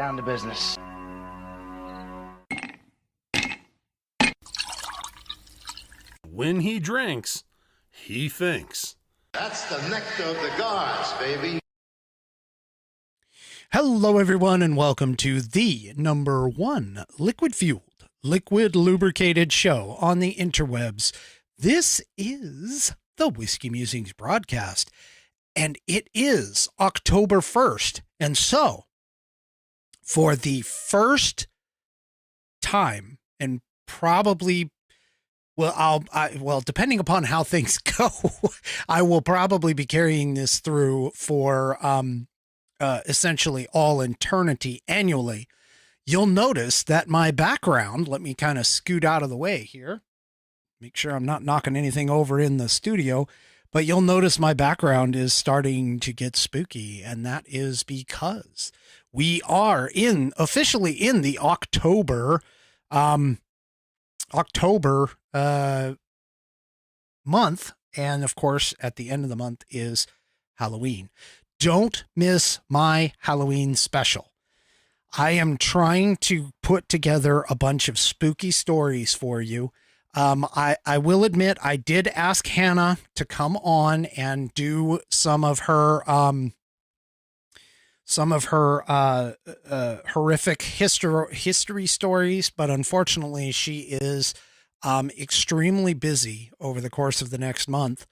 down to business. When he drinks, he thinks. That's the nectar of the gods, baby. Hello, everyone, and welcome to the #1 liquid-fueled, liquid-lubricated show on the interwebs. This is the Whiskey Musings Broadcast, and it is October 1st. And so, for the first time, and probably, well, depending upon how things go, I will probably be carrying this through for essentially all eternity annually. You'll notice that my background, let me kind of scoot out of the way here, make sure I'm not knocking anything over in the studio, but you'll notice my background is starting to get spooky, and that is because we are officially in the October month, and of course at the end of the month is Halloween. Don't miss my Halloween special. I am trying to put together a bunch of spooky stories for you. I will admit I did ask Hannah to come on and do some of her horrific history stories, but unfortunately she is extremely busy over the course of the next month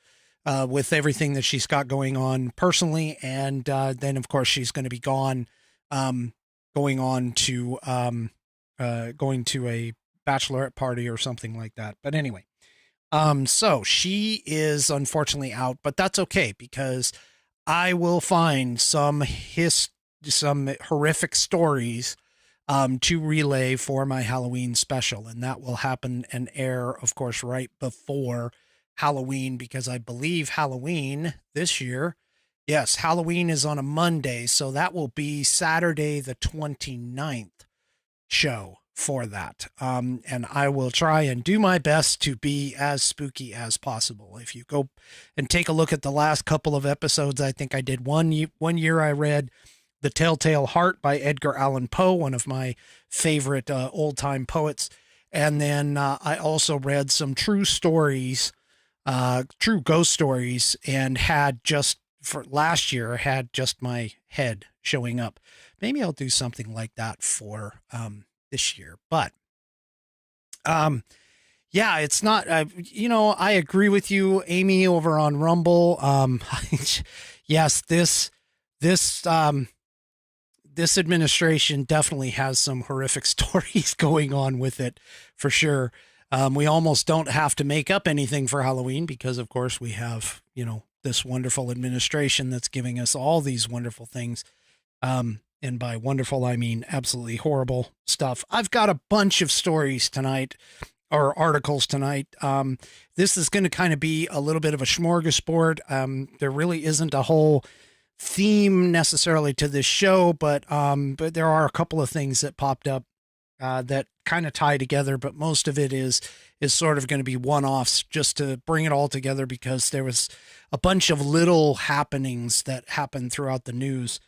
with everything that she's got going on personally, and then of course she's going to be gone, going to a bachelorette party or something like that. But anyway, so she is unfortunately out, but that's okay, because I will find some horrific stories to relay for my Halloween special, and that will happen and air, of course, right before Halloween, because I believe Halloween this year, yes, Halloween is on a Monday, so that will be Saturday the 29th show for that. And I will try and do my best to be as spooky as possible. If you go and take a look at the last couple of episodes, I think I did one year I read The Telltale Heart by Edgar Allan Poe, one of my favorite old-time poets. And then I also read some true stories, true ghost stories, and for last year, had just my head showing up. Maybe I'll do something like that for this year. But yeah, it's not, I agree with you, Amy, over on Rumble. Yes, this administration definitely has some horrific stories going on with it, for sure. We almost don't have to make up anything for Halloween because, of course, we have, this wonderful administration that's giving us all these wonderful things. And by wonderful, I mean absolutely horrible stuff. I've got a bunch of stories tonight, or articles tonight. This is going to kind of be a little bit of a smorgasbord. There really isn't a whole theme necessarily to this show, but there are a couple of things that popped up that kind of tie together, but most of it is sort of going to be one-offs just to bring it all together, because there was a bunch of little happenings that happened throughout the news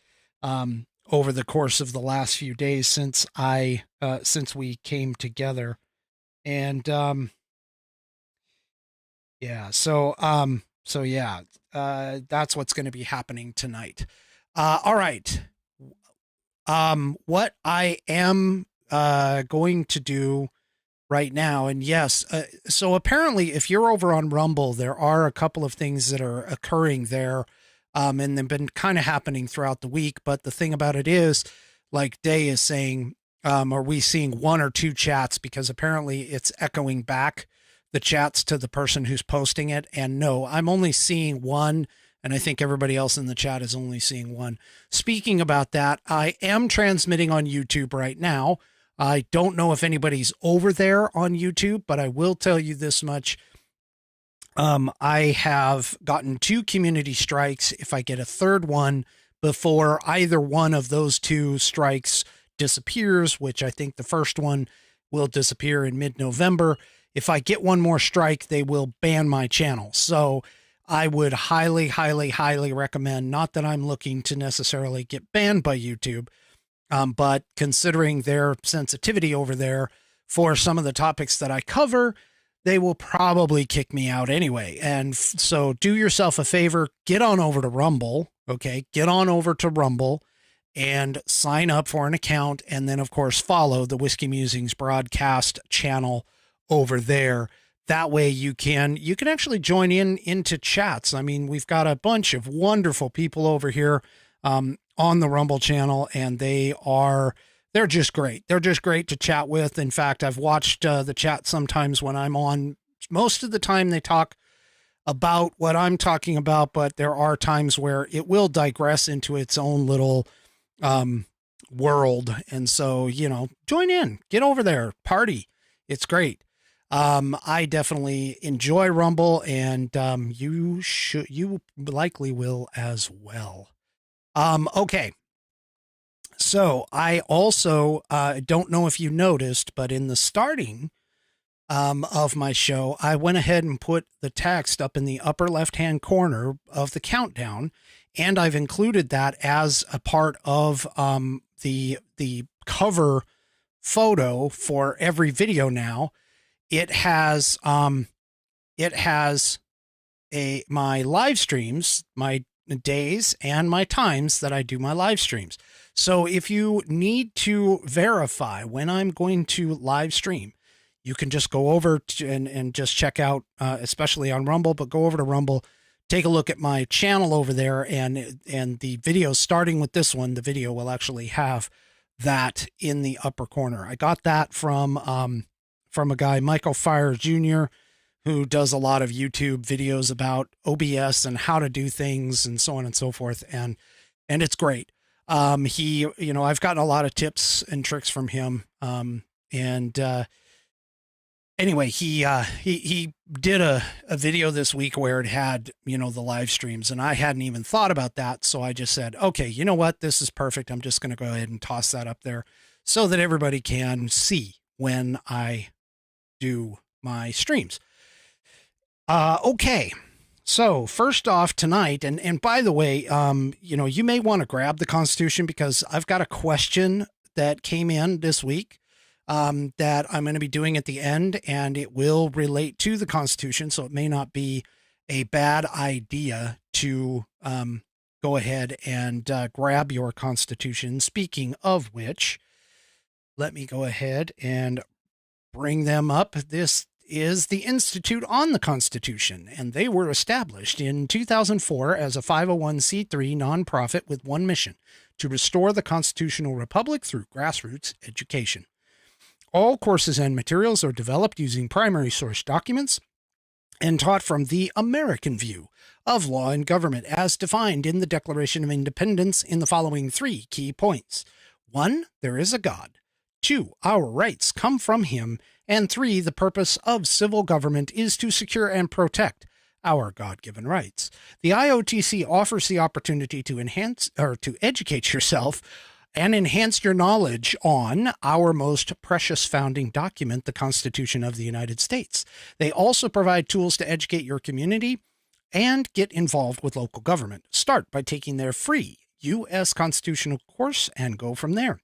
over the course of the last few days since we came together. And that's what's going to be happening tonight. All right. What I am going to do right now, and yes, so apparently if you're over on Rumble, there are a couple of things that are occurring there, and they've been kind of happening throughout the week. But the thing about it is, like Day is saying, are we seeing one or two chats? Because apparently it's echoing back the chats to the person who's posting it. And no, I'm only seeing one, and I think everybody else in the chat is only seeing one. Speaking about that, I am transmitting on YouTube right now. I don't know if anybody's over there on YouTube, but I will tell you this much. I have gotten 2 community strikes. If I get a third one before either one of those 2 strikes disappears, which I think the first one will disappear in mid-November, if I get one more strike, they will ban my channel. So I would highly, highly, highly recommend, not that I'm looking to necessarily get banned by YouTube, But considering their sensitivity over there for some of the topics that I cover, they will probably kick me out anyway. And so do yourself a favor, get on over to Rumble. Okay. Get on over to Rumble and sign up for an account. And then of course, follow the Whiskey Musings Broadcast channel over there. That way you can actually join into chats. I mean, we've got a bunch of wonderful people over here, on the Rumble channel, and they're just great. They're just great to chat with. In fact, I've watched the chat sometimes when I'm on. Most of the time they talk about what I'm talking about, but there are times where it will digress into its own little world. And so, join in, get over there, party. It's great. I definitely enjoy Rumble, and you likely will as well. Okay. So I also, don't know if you noticed, but in the starting, of my show, I went ahead and put the text up in the upper left-hand corner of the countdown. And I've included that as a part of, the cover photo for every video now. It has my live streams, my days and my times that I do my live streams. So if you need to verify when I'm going to live stream, you can just go over to, and just check out, especially on Rumble, but go over to Rumble, take a look at my channel over there, and the video, starting with this one, the video will actually have that in the upper corner. I got that from a guy, Michael Fire Jr., who does a lot of YouTube videos about OBS and how to do things and so on and so forth. And it's great. I've gotten a lot of tips and tricks from him. Anyway, he did a video this week where it had, the live streams, and I hadn't even thought about that. So I just said, okay, you know what? This is perfect. I'm just going to go ahead and toss that up there so that everybody can see when I do my streams. Okay. So first off tonight, and by the way, you may want to grab the Constitution, because I've got a question that came in this week, that I'm going to be doing at the end, and it will relate to the Constitution. So it may not be a bad idea to, go ahead and, grab your Constitution. Speaking of which, let me go ahead and bring them up. This is the Institute on the Constitution, and they were established in 2004 as a 501c3 nonprofit with one mission: to restore the constitutional republic through grassroots education. All courses and materials are developed using primary source documents and taught from the American view of law and government as defined in the Declaration of Independence in the following 3 key points. 1, there is a God. 2, our rights come from him. And 3, the purpose of civil government is to secure and protect our God-given rights. The IOTC offers the opportunity to enhance or to educate yourself and enhance your knowledge on our most precious founding document, the Constitution of the United States. They also provide tools to educate your community and get involved with local government. Start by taking their free U.S. constitutional course and go from there.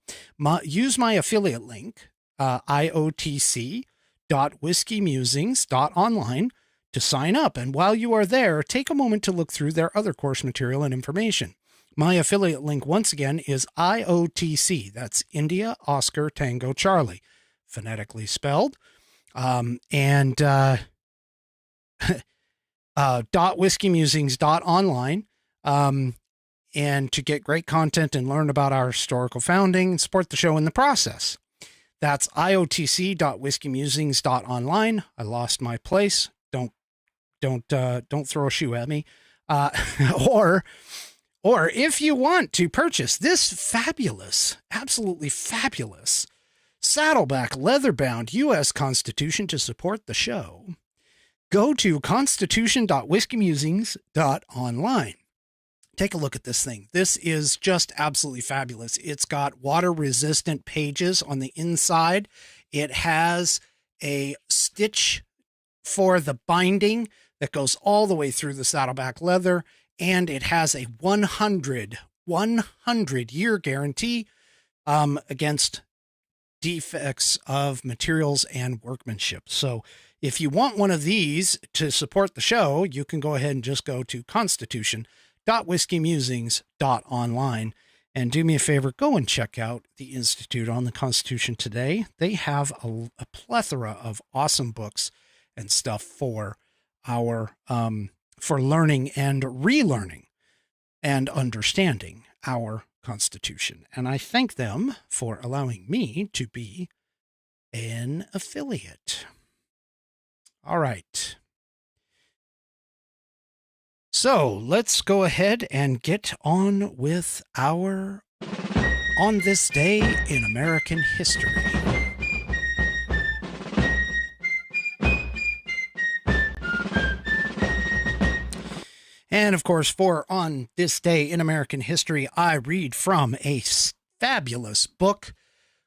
Use my affiliate link, iotc.whiskeymusings.online, to sign up. And while you are there, take a moment to look through their other course material and information. My affiliate link, once again, is IOTC. That's India, Oscar, Tango, Charlie, phonetically spelled. .whiskeymusings.online. And to get great content and learn about our historical founding and support the show in the process. That's iotc.whiskeymusings.online. I lost my place. Don't throw a shoe at me. Or if you want to purchase this fabulous, absolutely fabulous Saddleback leather-bound U.S. Constitution to support the show, go to constitution.whiskeymusings.online. Take a look at this thing. This is just absolutely fabulous. It's got water-resistant pages on the inside. It has a stitch for the binding that goes all the way through the Saddleback leather, and it has a 100-year guarantee. against defects of materials and workmanship. So if you want one of these to support the show, you can go ahead and just go to constitution.whiskeymusings.online. And do me a favor, go and check out the Institute on the Constitution today. They have a plethora of awesome books and stuff for our for learning and relearning and understanding our Constitution. And I thank them for allowing me to be an affiliate. All right. So let's go ahead and get on with our On This Day in American History. And of course, for On This Day in American History, I read from a fabulous book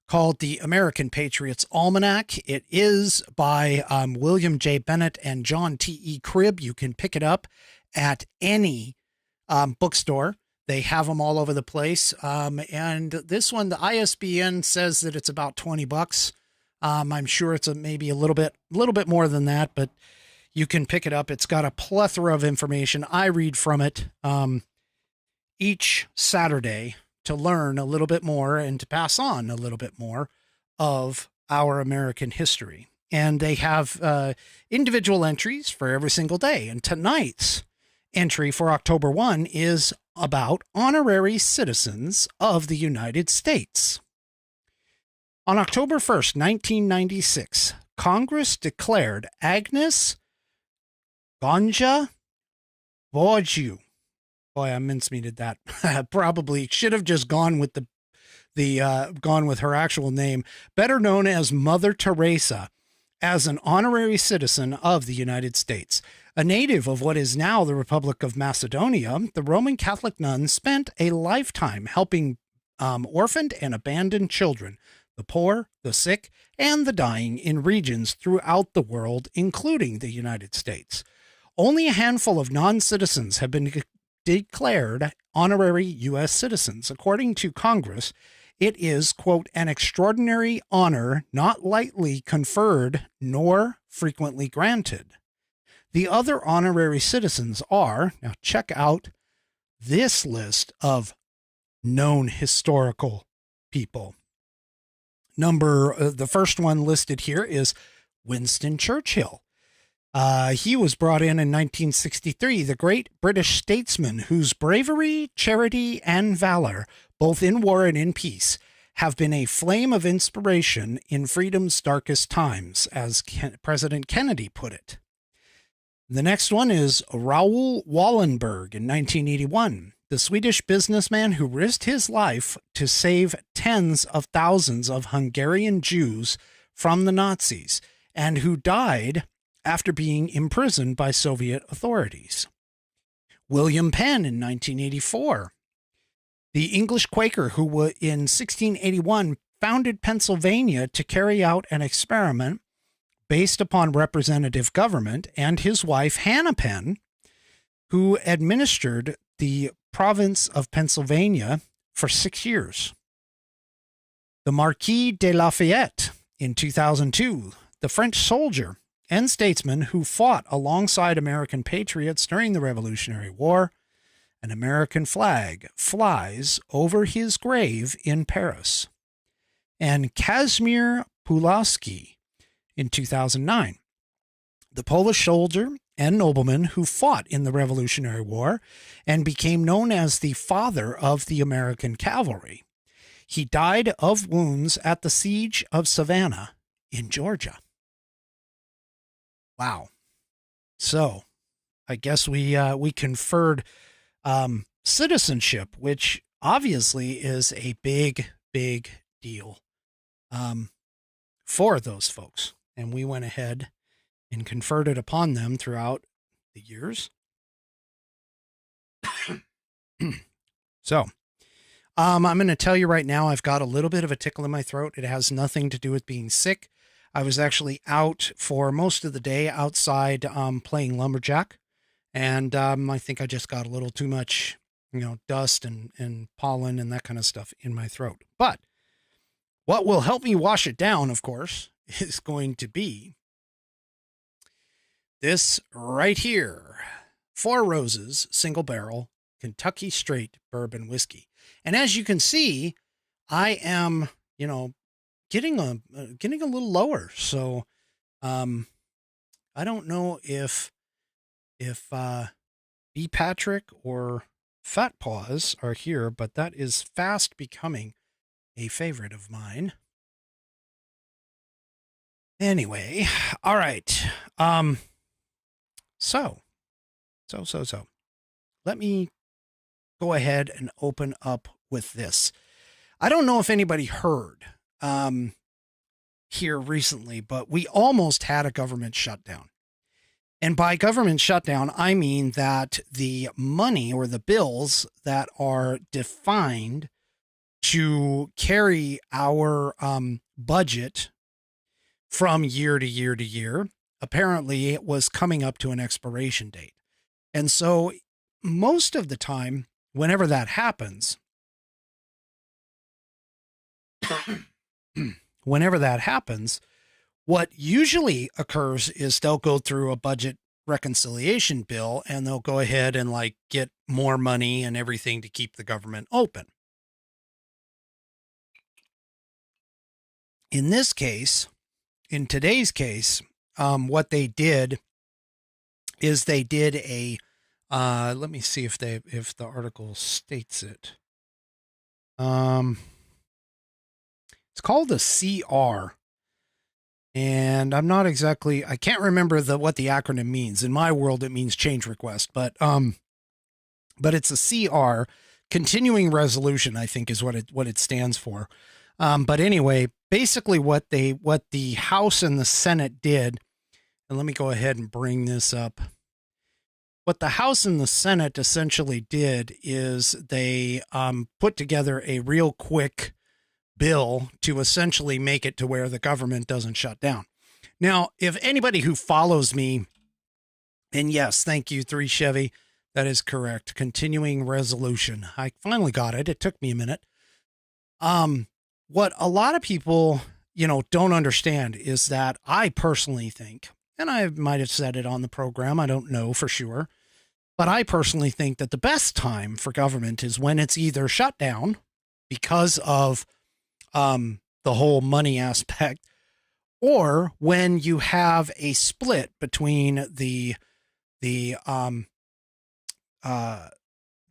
called The American Patriots Almanac. It is by William J. Bennett and John T.E. Cribb. You can pick it up at any bookstore. They have them all over the place. And this one, the ISBN says that it's about $20. I'm sure it's maybe a little bit more than that, but you can pick it up. It's got a plethora of information. I read from it each Saturday to learn a little bit more and to pass on a little bit more of our American history. And they have individual entries for every single day. And tonight's entry for October 1 is about honorary citizens of the United States. On October 1st, 1996, Congress declared Agnes Gonja Borgiu. Boy, I mincemeated that. Probably should have just gone with gone with her actual name, better known as Mother Teresa, as an honorary citizen of the United States. A native of what is now the Republic of Macedonia, the Roman Catholic nun spent a lifetime helping orphaned and abandoned children, the poor, the sick, and the dying in regions throughout the world, including the United States. Only a handful of non-citizens have been declared honorary U.S. citizens. According to Congress, it is, quote, an extraordinary honor not lightly conferred nor frequently granted. The other honorary citizens are, now check out this list of known historical people. The first one listed here is Winston Churchill. He was brought in 1963, the great British statesman whose bravery, charity, and valor, both in war and in peace, have been a flame of inspiration in freedom's darkest times, as President Kennedy put it. The next one is Raoul Wallenberg in 1981, the Swedish businessman who risked his life to save tens of thousands of Hungarian Jews from the Nazis, and who died after being imprisoned by Soviet authorities. William Penn in 1984, the English Quaker who in 1681 founded Pennsylvania to carry out an experiment based upon representative government, and his wife Hannah Penn, who administered the province of Pennsylvania for 6 years. The Marquis de Lafayette in 2002, the French soldier and statesman who fought alongside American patriots during the Revolutionary War. An American flag flies over his grave in Paris. And Kazimierz Pulaski in 2009, the Polish soldier and nobleman who fought in the Revolutionary War and became known as the father of the American cavalry. He died of wounds at the siege of Savannah in Georgia. Wow. So I guess we conferred citizenship, which obviously is a big, big deal for those folks. And we went ahead and conferred it upon them throughout the years. So I'm going to tell you right now, I've got a little bit of a tickle in my throat. It has nothing to do with being sick. I was actually out for most of the day outside playing lumberjack. And I think I just got a little too much, dust and pollen and that kind of stuff in my throat. But What will help me wash it down, of course, is going to be this right here. Four Roses Single Barrel Kentucky Straight Bourbon Whiskey. And as you can see, I am, getting a little lower. So, I don't know if B. Patrick or Fat Paws are here, but that is fast becoming a favorite of mine. Anyway, all right. So. Let me go ahead and open up with this. I don't know if anybody heard here recently, but we almost had a government shutdown. And by government shutdown, I mean that the money or the bills that are defined to carry our budget from year to year to year, apparently it was coming up to an expiration date. And so most of the time, whenever that happens, what usually occurs is they'll go through a budget reconciliation bill and they'll go ahead and get more money and everything to keep the government open. In this case, in today's case, what they did is they did a, let me see if the article states it. It's called a CR. And I'm not exactly, I can't remember what the acronym means. In my world, it means change request, but it's a CR, continuing resolution, I think is what it stands for. But anyway, basically what the House and the Senate did, and let me go ahead and bring this up. What the House and the Senate essentially did is they put together a real quick bill to essentially make it to where the government doesn't shut down. Now, if anybody who follows me, and yes, thank you, 3 Chevy, that is correct. Continuing resolution. I finally got it. It took me a minute. What a lot of people, don't understand is that I personally think, and I might have said it on the program, I don't know for sure, but I personally think that the best time for government is when it's either shut down because of the whole money aspect, or when you have a split between the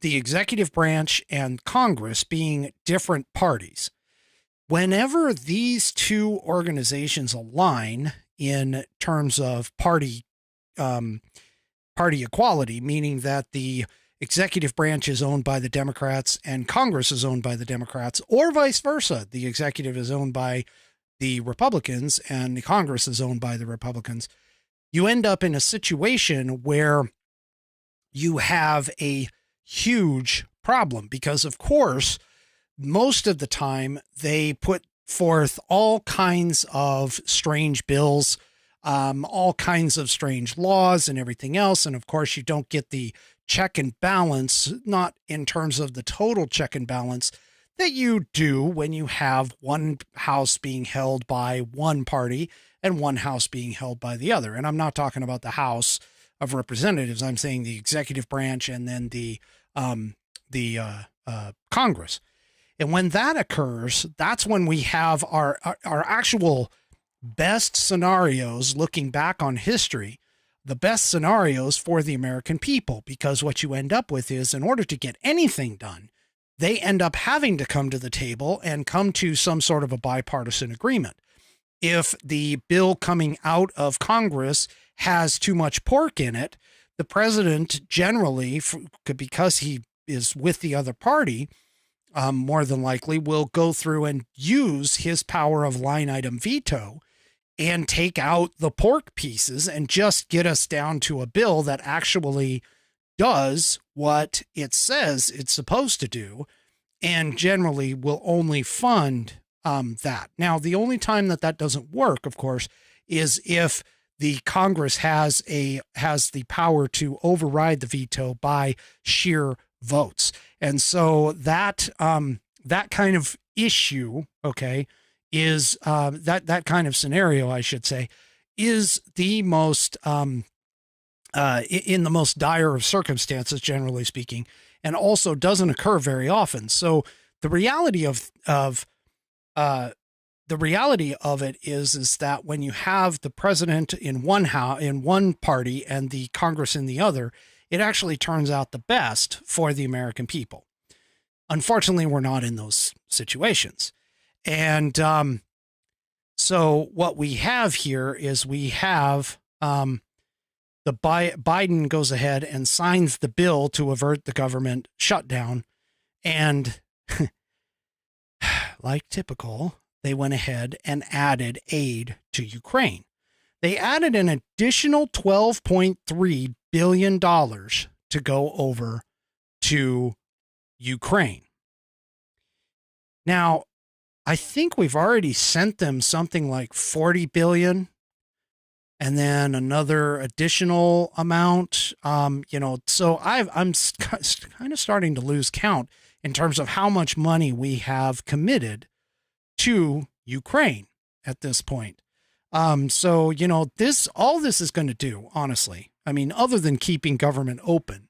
executive branch and Congress being different parties. Whenever these two organizations align in terms of party equality, meaning that the executive branch is owned by the Democrats and Congress is owned by the Democrats, or vice versa. The executive is owned by the Republicans and the Congress is owned by the Republicans. You end up in a situation where you have a huge problem because, of course, most of the time they put forth all kinds of strange bills, all kinds of strange laws and everything else. And of course, you don't get the check and balance, not in terms of the total check and balance that you do when you have one house being held by one party and one house being held by the other. And I'm not talking about the House of Representatives. I'm saying the executive branch and then the Congress. And when that occurs, that's when we have our actual best scenarios looking back on history, the best scenarios for the American people, because what you end up with is, in order to get anything done, they end up having to come to the table and come to some sort of a bipartisan agreement. If the bill coming out of Congress has too much pork in it, the president generally, because he is with the other party, more than likely will go through and use his power of line item veto and take out the pork pieces and just get us down to a bill that actually does what it says it's supposed to do, and generally will only fund that. Now, the only time that doesn't work, of course, is if the Congress has the power to override the veto by sheer votes. And so that kind of issue, okay, is that kind of scenario, I should say, is the most in the most dire of circumstances, generally speaking, and also doesn't occur very often. So the reality of it is that when you have the president in one party and the Congress in the other, it actually turns out the best for the American people. Unfortunately, we're not in those situations. And so what we have here is we have Biden goes ahead and signs the bill to avert the government shutdown. And like typical, they went ahead and added aid to Ukraine. They added an additional $12.3 billion to go over to Ukraine. Now, I think we've already sent them something like 40 billion and then another additional amount. So I'm kind of starting to lose count in terms of how much money we have committed to Ukraine at this point. All this is going to do, honestly, I mean, other than keeping government open,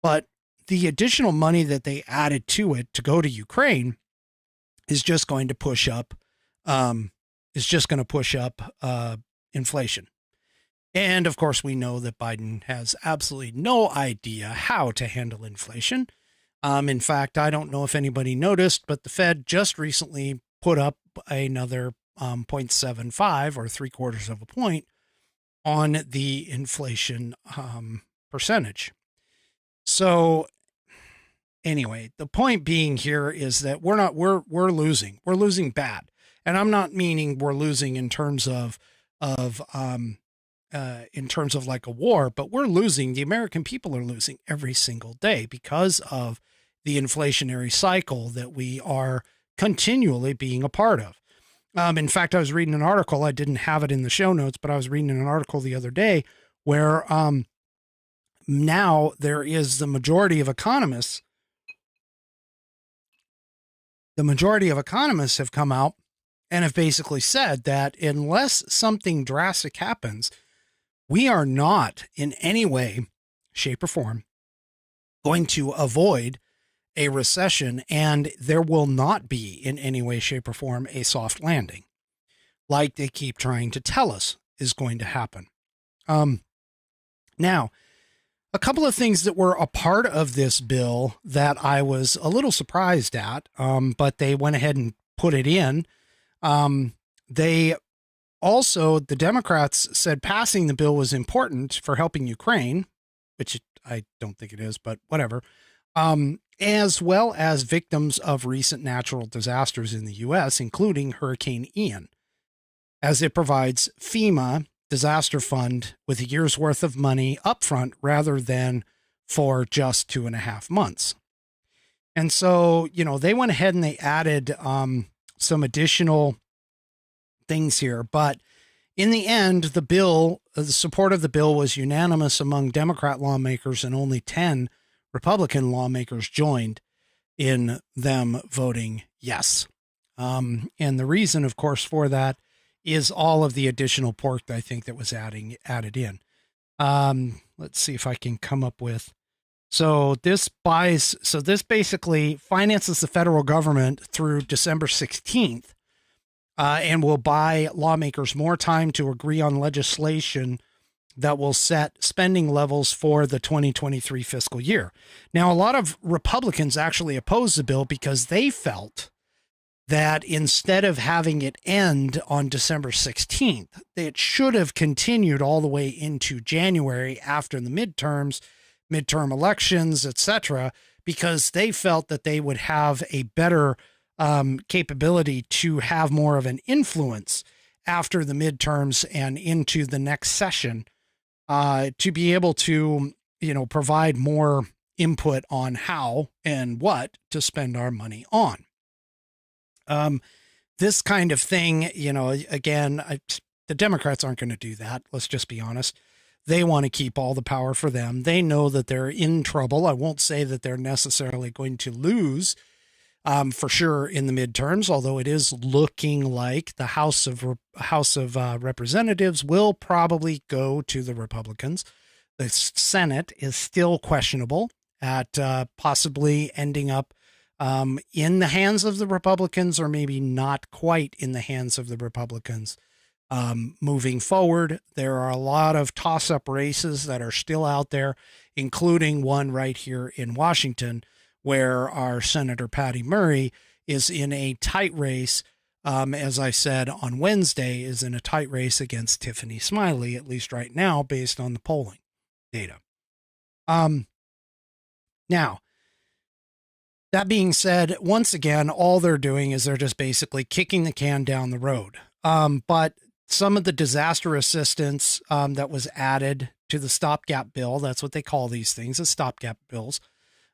but the additional money that they added to it to go to Ukraine is just going to push up, inflation. And of course, we know that Biden has absolutely no idea how to handle inflation. In fact, I don't know if anybody noticed, but the Fed just recently put up another 0.75 or 3/4 of a point on the inflation percentage. So anyway, the point being here is that we're losing bad. And I'm not meaning we're losing in terms of like a war, but the American people are losing every single day because of the inflationary cycle that we are continually being a part of. In fact, I was reading an article, I didn't have it in the show notes, but I was reading an article the other day where now there is the majority of economists have come out and have basically said that unless something drastic happens, we are not in any way, shape, or form going to avoid a recession, and there will not be in any way, shape, or form a soft landing like they keep trying to tell us is going to happen. Now, a couple of things that were a part of this bill that I was a little surprised at, but they went ahead and put it in. The Democrats said passing the bill was important for helping Ukraine, which I don't think it is, but whatever. As well as victims of recent natural disasters in the U.S., including Hurricane Ian, as it provides FEMA disaster fund with a year's worth of money upfront rather than for just 2.5 months. And so, they went ahead and they added some additional things here. But in the end, the support of the bill was unanimous among Democrat lawmakers, and only 10 Republican lawmakers joined in them voting yes. And the reason, of course, for that is all of the additional pork, I think, that was added in. Let's see if I can come up with. So this basically finances the federal government through December 16th, and will buy lawmakers more time to agree on legislation that will set spending levels for the 2023 fiscal year. Now, a lot of Republicans actually opposed the bill because they felt that instead of having it end on December 16th, it should have continued all the way into January after the midterm elections, etc., because they felt that they would have a better capability to have more of an influence after the midterms and into the next session, to be able to, provide more input on how and what to spend our money on. This kind of thing, again, the Democrats aren't going to do that. Let's just be honest. They want to keep all the power for them. They know that they're in trouble. I won't say that they're necessarily going to lose for sure in the midterms, although it is looking like the House of Representatives will probably go to the Republicans. The Senate is still questionable at possibly ending up in the hands of the Republicans, or maybe not quite in the hands of the Republicans. Moving forward, there are a lot of toss-up races that are still out there, including one right here in Washington, where our Senator Patty Murray is in a tight race. As I said on Wednesday, is in a tight race against Tiffany Smiley, at least right now, based on the polling data. Now, that being said, once again, all they're doing is they're just basically kicking the can down the road. But some of the disaster assistance that was added to the stopgap bill, that's what they call these things, the stopgap bills,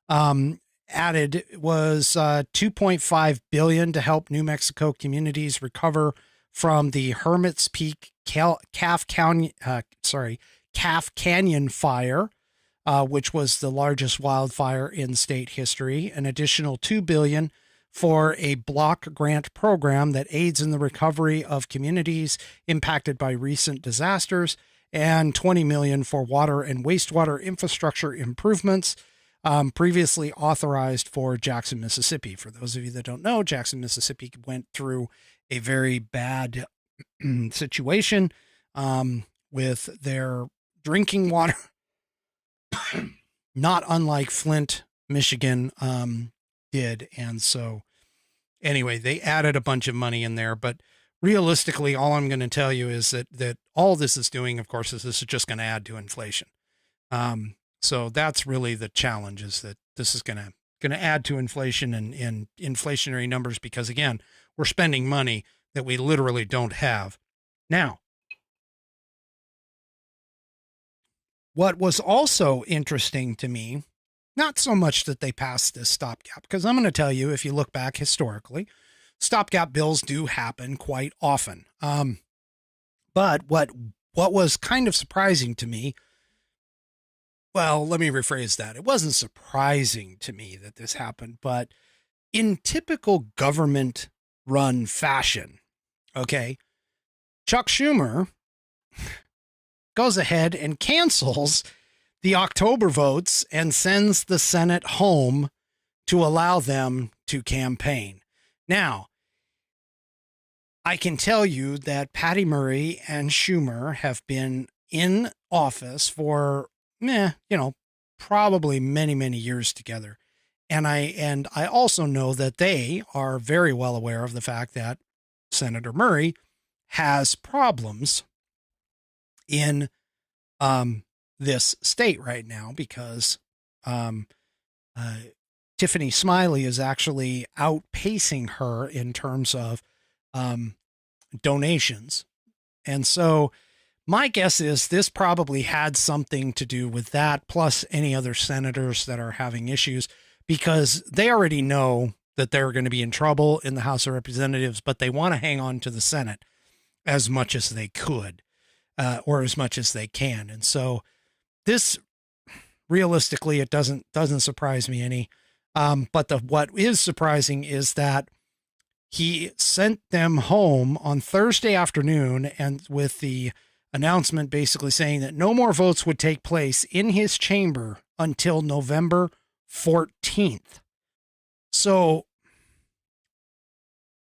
added was $2.5 billion to help New Mexico communities recover from the Hermit's Peak Calf Canyon fire, which was the largest wildfire in state history. An additional $2 billion for a block grant program that aids in the recovery of communities impacted by recent disasters, and $20 million for water and wastewater infrastructure improvements, previously authorized for Jackson, Mississippi. For those of you that don't know, Jackson, Mississippi went through a very bad situation with their drinking water, not unlike Flint, Michigan did. And so anyway, they added a bunch of money in there, but realistically, all I'm going to tell you is that all this is doing, of course, is this is just going to add to inflation. So that's really the challenge, is that this is going to add to inflation and inflationary numbers, because again, we're spending money that we literally don't have. Now, what was also interesting to me, not so much that they passed this stopgap, because I'm going to tell you, if you look back historically, stopgap bills do happen quite often. But what was kind of surprising to me, well, let me rephrase that. It wasn't surprising to me that this happened, but in typical government-run fashion, okay, Chuck Schumer goes ahead and cancels the October votes and sends the Senate home to allow them to campaign. Now, I can tell you that Patty Murray and Schumer have been in office for, probably many, many years together. And I also know that they are very well aware of the fact that Senator Murray has problems in this state right now, because Tiffany Smiley is actually outpacing her in terms of donations. And so my guess is this probably had something to do with that, plus any other senators that are having issues, because they already know that they're going to be in trouble in the House of Representatives, but they want to hang on to the Senate as much as they could, or as much as they can. And so this, realistically, it doesn't surprise me any. But what is surprising is that he sent them home on Thursday afternoon, and with the announcement basically saying that no more votes would take place in his chamber until November 14th. So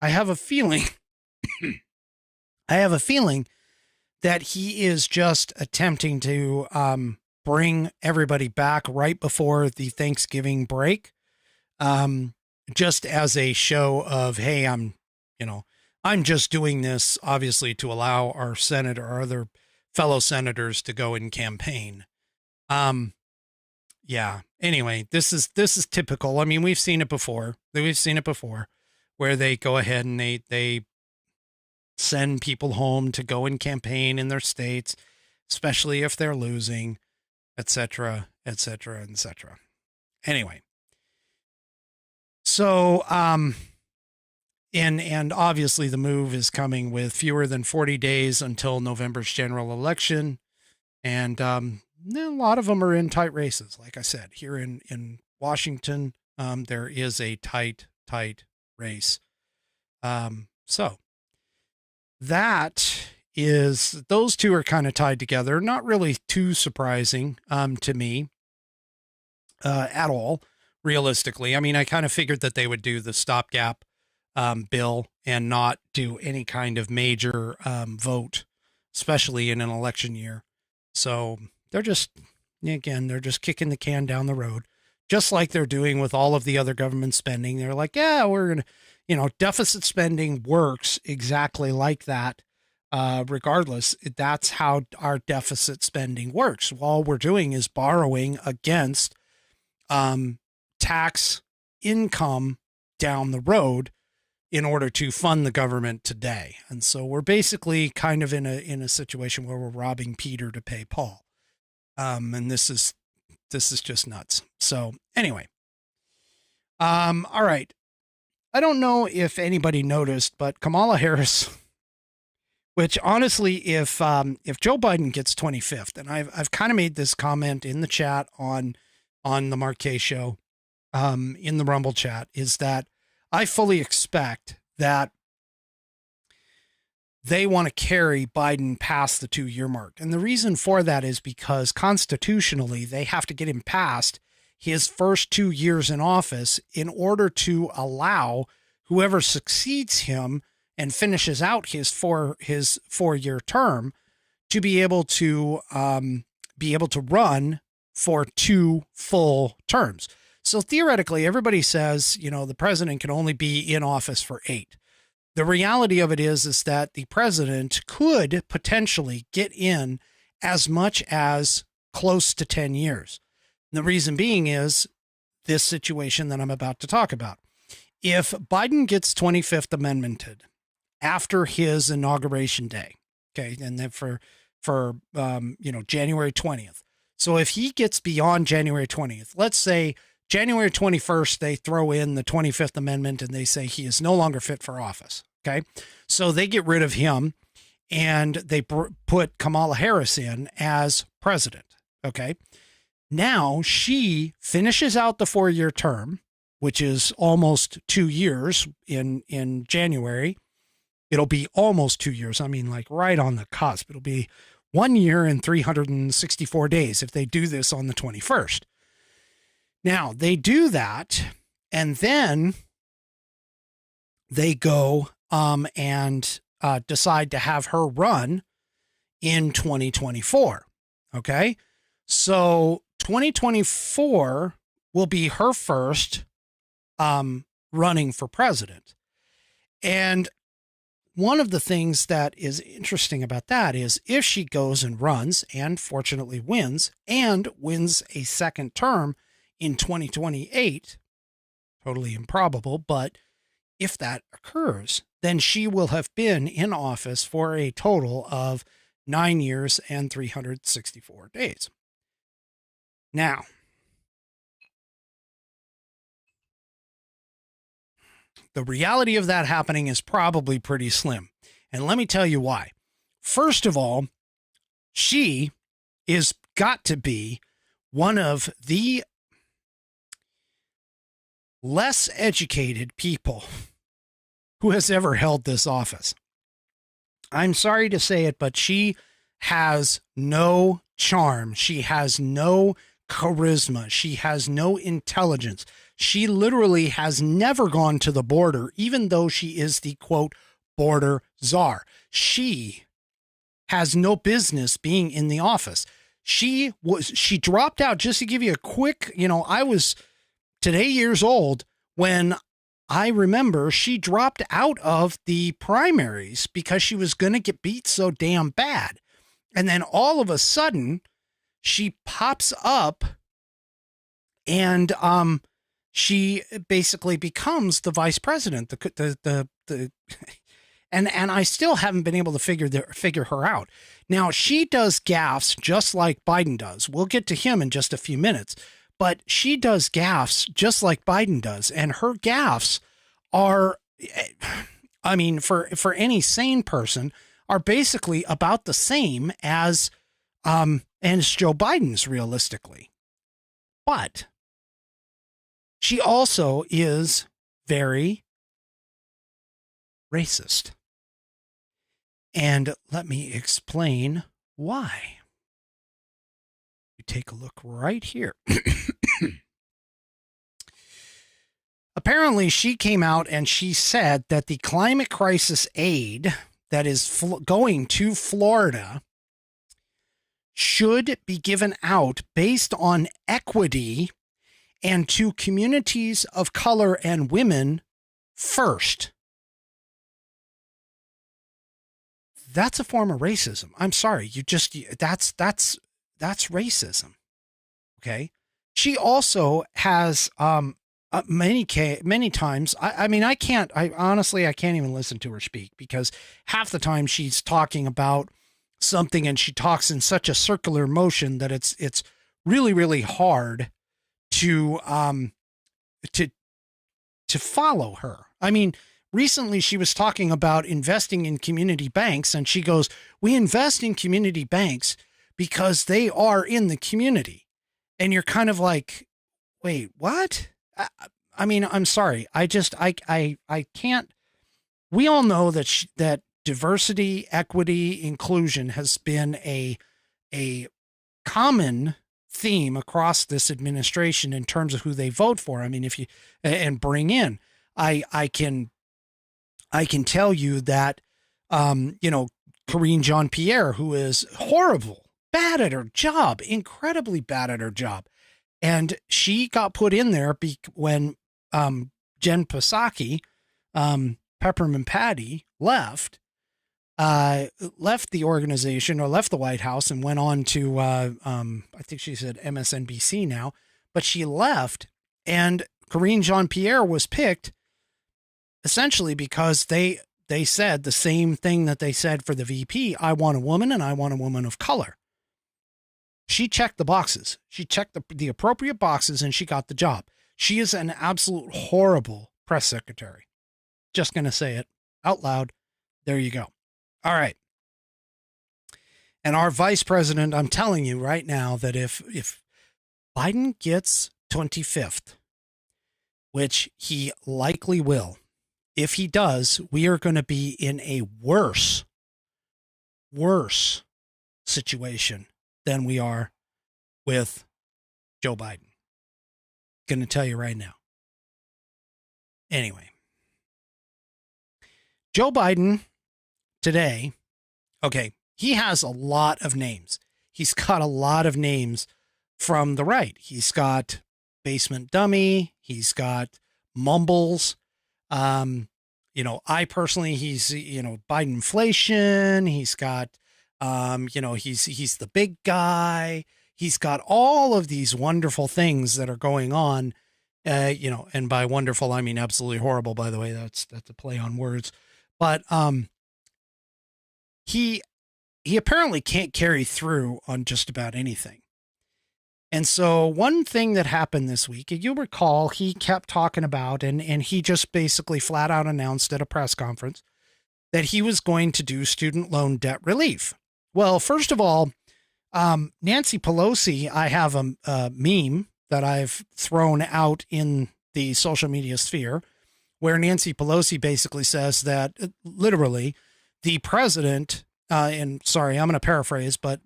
I have a feeling, that he is just attempting to bring everybody back right before the Thanksgiving break, just as a show of, hey, I'm just doing this obviously to allow our Senate or other fellow senators to go and campaign. Yeah. Anyway, this is typical. I mean, we've seen it before. Where they go ahead and they send people home to go and campaign in their states, especially if they're losing, et cetera, et cetera, et cetera. Anyway. So, and obviously the move is coming with fewer than 40 days until November's general election. And a lot of them are in tight races. Like I said, here in Washington, there is a tight tight race. So that is, those two are kind of tied together. Not really too surprising to me at all, realistically. I mean, I kind of figured that they would do the stopgap bill and not do any kind of major vote, especially in an election year. So they're just kicking the can down the road, just like they're doing with all of the other government spending. They're like, yeah, we're going to, deficit spending works exactly like that. Regardless, that's how our deficit spending works. All we're doing is borrowing against tax income down the road in order to fund the government today. And so we're basically kind of in a situation where we're robbing Peter to pay Paul. And this is just nuts. So anyway, all right. I don't know if anybody noticed, but Kamala Harris, which honestly, if Joe Biden gets 25th, and I've kind of made this comment in the chat on the Marquez show, in the Rumble chat, is that I fully expect that they want to carry Biden past the 2-year mark. And the reason for that is because constitutionally, they have to get him past his first 2 years in office in order to allow whoever succeeds him and finishes out his 4-year term to be able to run for 2 full terms. So theoretically, everybody says, the president can only be in office for 8. The reality of it is that the president could potentially get in as much as close to 10 years. And the reason being is this situation that I'm about to talk about. If Biden gets 25th amendmented after his inauguration day, okay, and then for January 20th. So if he gets beyond January 20th, let's say January 21st, they throw in the 25th Amendment and they say he is no longer fit for office. Okay. So they get rid of him and they put Kamala Harris in as president. Okay. Now she finishes out the 4-year term, which is almost 2 years in January. It'll be almost 2 years. I mean, like right on the cusp. It'll be 1 year and 364 days if they do this on the 21st. Now, they do that, and then they go and decide to have her run in 2024. Okay? So 2024 will be her first running for president. And one of the things that is interesting about that is if she goes and runs and fortunately wins a second term in 2028, totally improbable, but if that occurs, then she will have been in office for a total of 9 years and 364 days. Now, the reality of that happening is probably pretty slim. And let me tell you why. First of all, she is got to be one of the less educated people who has ever held this office. I'm sorry to say it, but she has no charm. She has no charisma. She has no intelligence. She literally has never gone to the border, even though she is the quote border czar. She has no business being in the office. She dropped out. Just to give you a quick, I was today years old when I remember she dropped out of the primaries because she was going to get beat so damn bad. And then all of a sudden she pops up and, she basically becomes the vice president, and I still haven't been able to figure her out. Now she does gaffes just like Biden does. We'll get to him in just a few minutes, but she does gaffes just like Biden does. And her gaffes are, I mean, for any sane person are basically about the same as Joe Biden's realistically. But she also is very racist. And let me explain why. You take a look right here. Apparently, she came out and she said that the climate crisis aid that is going to Florida should be given out based on equity and to communities of color and women first. That's a form of racism. I'm sorry. That's racism. Okay. She also has, many times, I can't even listen to her speak, because half the time she's talking about something and she talks in such a circular motion that it's really, really hard to follow her. I mean, recently she was talking about investing in community banks, and she goes, we invest in community banks because they are in the community. And you're kind of like, wait, what? I mean, I'm sorry. I can't. We all know that that diversity, equity, inclusion has been a common theme across this administration in terms of who they vote for. I mean, if you and bring in, I can tell you that, Corinne Jean-Pierre, who is horrible, bad at her job, incredibly bad at her job. And she got put in there when Jen Psaki, Peppermint Patty, left the organization, or left the White House, and went on to, I think she said MSNBC now, but she left, and Corinne Jean-Pierre was picked essentially because they said the same thing that they said for the VP. I want a woman, and I want a woman of color. She checked the boxes. She checked the appropriate boxes, and she got the job. She is an absolute horrible press secretary. Just going to say it out loud. There you go. All right. And our vice president, I'm telling you right now that if Biden gets 25th, which he likely will, if he does, we are going to be in a worse situation than we are with Joe Biden. Going to tell you right now. Anyway, Joe Biden today, okay, he has a lot of names. He's got a lot of names from the right. He's got Basement Dummy. He's got Mumbles. I personally, he's, Bidenflation. He's got, he's the big guy. He's got all of these wonderful things that are going on, and by wonderful, I mean absolutely horrible, by the way. That's a play on words. But he apparently can't carry through on just about anything. And so one thing that happened this week, you recall, he kept talking about, and he just basically flat out announced at a press conference that he was going to do student loan debt relief. Well, first of all, Nancy Pelosi, I have a meme that I've thrown out in the social media sphere where Nancy Pelosi basically says that literally the president, and sorry, I'm going to paraphrase, but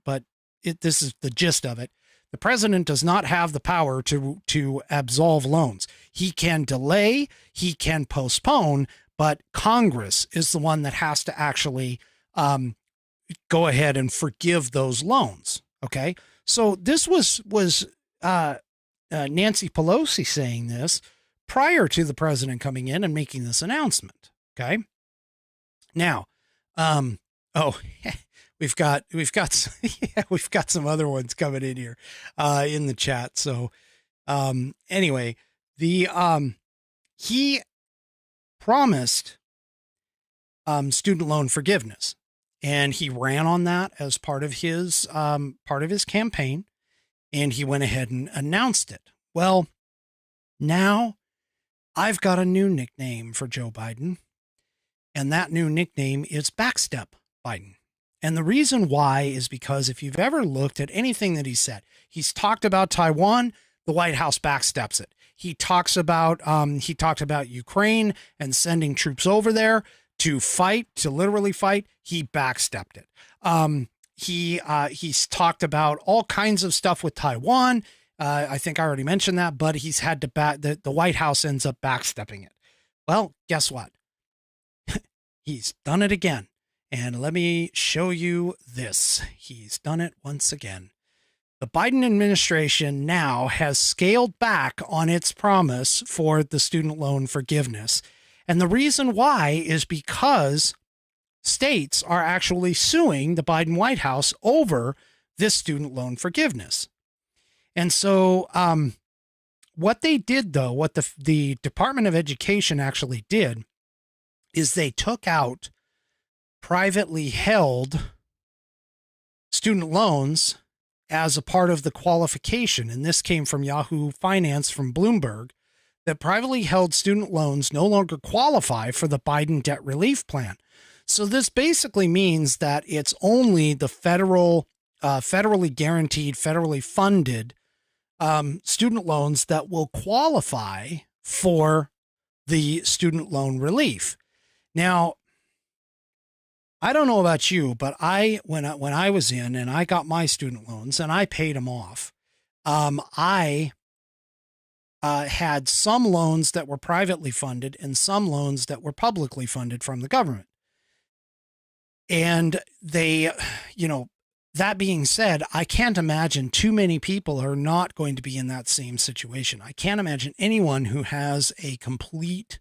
this is the gist of it. The president does not have the power to absolve loans. He can delay, he can postpone, but Congress is the one that has to actually go ahead and forgive those loans. Okay. So this was Nancy Pelosi saying this prior to the president coming in and making this announcement. Okay. Now, we've got some other ones coming in here, in the chat. So, anyway, he promised, student loan forgiveness, and he ran on that as part of his campaign, and he went ahead and announced it. Well, now I've got a new nickname for Joe Biden, and that new nickname is Backstep Biden. And the reason why is because if you've ever looked at anything that he said, he's talked about Taiwan, the White House backsteps it. He talks about Ukraine and sending troops over there to fight, to literally fight. He backstepped it. He's talked about all kinds of stuff with Taiwan. I think I already mentioned that, but he's had to the White House ends up backstepping it. Well, guess what? He's done it again. And let me show you this. He's done it once again. The Biden administration now has scaled back on its promise for the student loan forgiveness. And the reason why is because states are actually suing the Biden White House over this student loan forgiveness. And so what they did, though, what the Department of Education actually did is they took out privately held student loans as a part of the qualification. And this came from Yahoo Finance from Bloomberg, that privately held student loans no longer qualify for the Biden debt relief plan. So this basically means that it's only the federally guaranteed, federally funded student loans that will qualify for the student loan relief. Now, I don't know about you, but when I was in and I got my student loans and I paid them off, I had some loans that were privately funded and some loans that were publicly funded from the government. And they, that being said, I can't imagine too many people are not going to be in that same situation. I can't imagine anyone who has a complete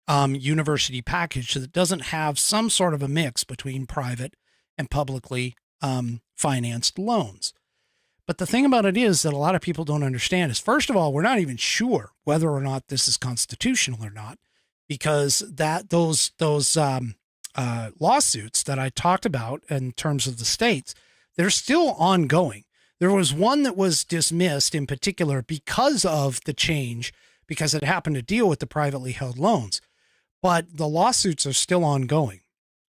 university package that doesn't have some sort of a mix between private and publicly financed loans. But the thing about it is that a lot of people don't understand is, first of all, we're not even sure whether or not this is constitutional or not, because those lawsuits that I talked about in terms of the states, they're still ongoing. There was one that was dismissed in particular because of the change, because it happened to deal with the privately held loans. But the lawsuits are still ongoing.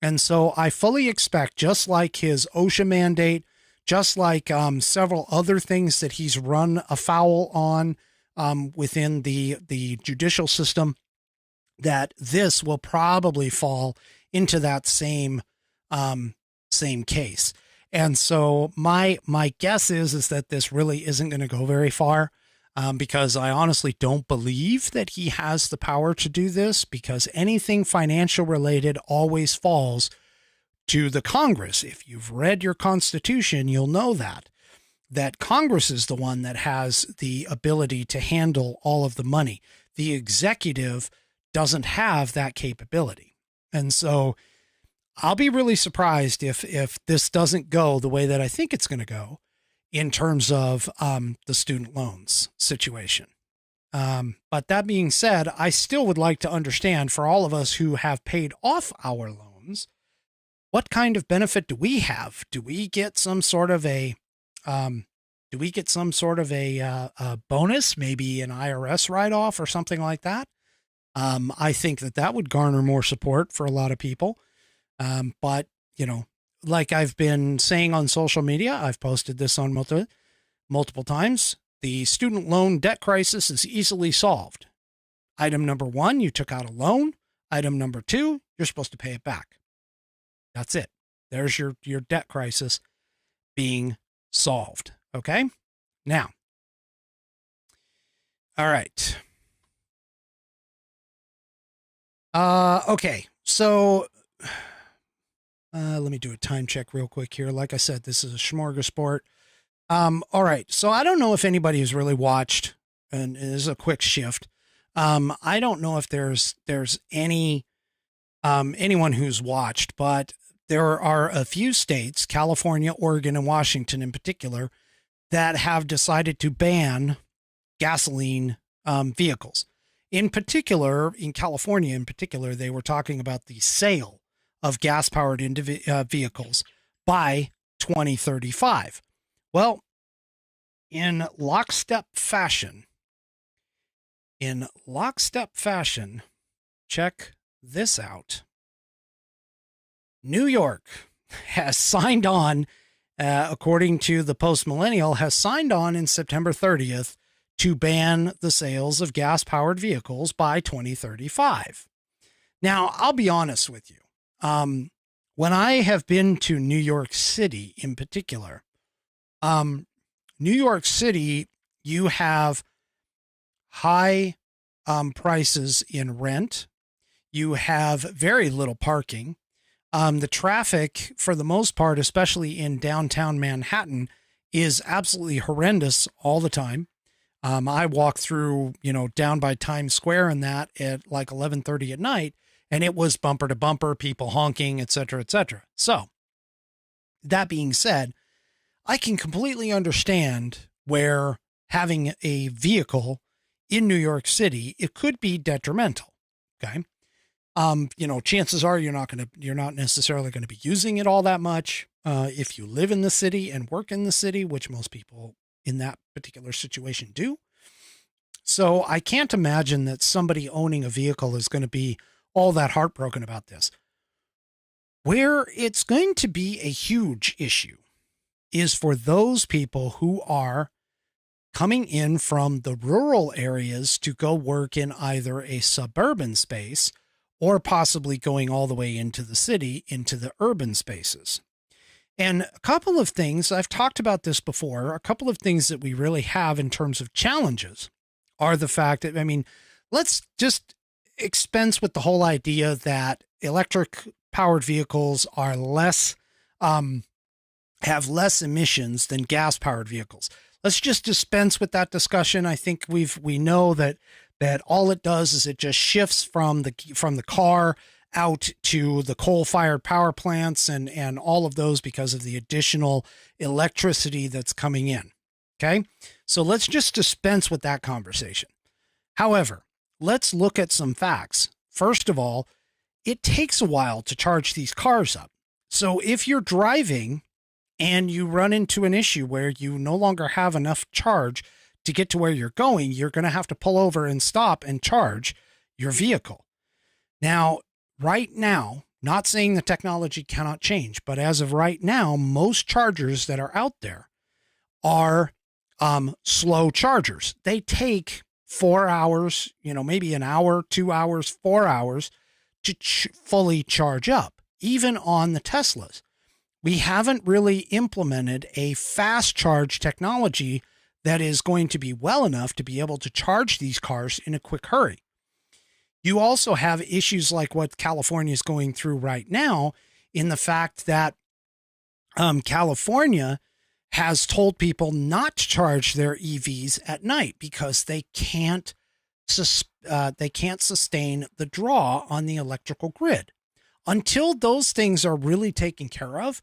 And so I fully expect, just like his OSHA mandate, just like several other things that he's run afoul on within the judicial system, that this will probably fall into that same case. And so my guess is that this really isn't going to go very far. Because I honestly don't believe that he has the power to do this, because anything financial related always falls to the Congress. If you've read your Constitution, you'll know that Congress is the one that has the ability to handle all of the money. The executive doesn't have that capability. And so I'll be really surprised if this doesn't go the way that I think it's going to go in terms of the student loans situation. But that being said, I still would like to understand, for all of us who have paid off our loans, what kind of benefit do we have? Do we get some sort of a bonus, maybe an IRS write-off or something like that? I think that would garner more support for a lot of people. But, like I've been saying on social media, I've posted this on multiple times. The student loan debt crisis is easily solved. Item number 1, you took out a loan. Item number 2, you're supposed to pay it back. That's it. There's your debt crisis being solved. Okay. Now. All right. Okay. So, let me do a time check real quick here. Like I said, this is a smorgasbord. All right. So I don't know if anybody has really watched, and this is a quick shift. I don't know if there's anyone who's watched, but there are a few states, California, Oregon, and Washington in particular, that have decided to ban gasoline vehicles. In particular, in California in particular, they were talking about the sale of gas-powered vehicles by 2035. Well, in lockstep fashion, check this out. New York has signed on, according to the Post Millennial, has signed on in September 30th to ban the sales of gas-powered vehicles by 2035. Now, I'll be honest with you. When I have been to New York City in particular, New York City, you have high prices in rent. You have very little parking. The traffic, for the most part, especially in downtown Manhattan, is absolutely horrendous all the time. I walk through, down by Times Square and that at like 11:30 at night, and it was bumper to bumper, people honking, et cetera, et cetera. So that being said, I can completely understand where having a vehicle in New York City, it could be detrimental. Okay. Chances are you're not necessarily going to be using it all that much. If you live in the city and work in the city, which most people in that particular situation do. So I can't imagine that somebody owning a vehicle is going to be all that heartbroken about this. Where it's going to be a huge issue is for those people who are coming in from the rural areas to go work in either a suburban space or possibly going all the way into the city, into the urban spaces. And a couple of things, I've talked about this before, a couple of things that we really have in terms of challenges are the fact that, let's just expense with the whole idea that electric powered vehicles are have less emissions than gas powered vehicles. Let's just dispense with that discussion. I think we know that all it does is it just shifts from the car out to the coal-fired power plants and all of those because of the additional electricity that's coming in. Okay. So let's just dispense with that conversation. However, let's look at some facts. First of all, it takes a while to charge these cars up. So if you're driving and you run into an issue where you no longer have enough charge to get to where you're going, you're going to have to pull over and stop and charge your vehicle. Now, right now, not saying the technology cannot change, but as of right now, most chargers that are out there are slow chargers. They take 4 hours, maybe an hour, 2 hours, 4 hours to fully charge up, even on the Teslas. We haven't really implemented a fast charge technology that is going to be well enough to be able to charge these cars in a quick hurry. You also have issues like what California is going through right now in the fact that California has told people not to charge their EVs at night because they can't sustain the draw on the electrical grid. Until those things are really taken care of,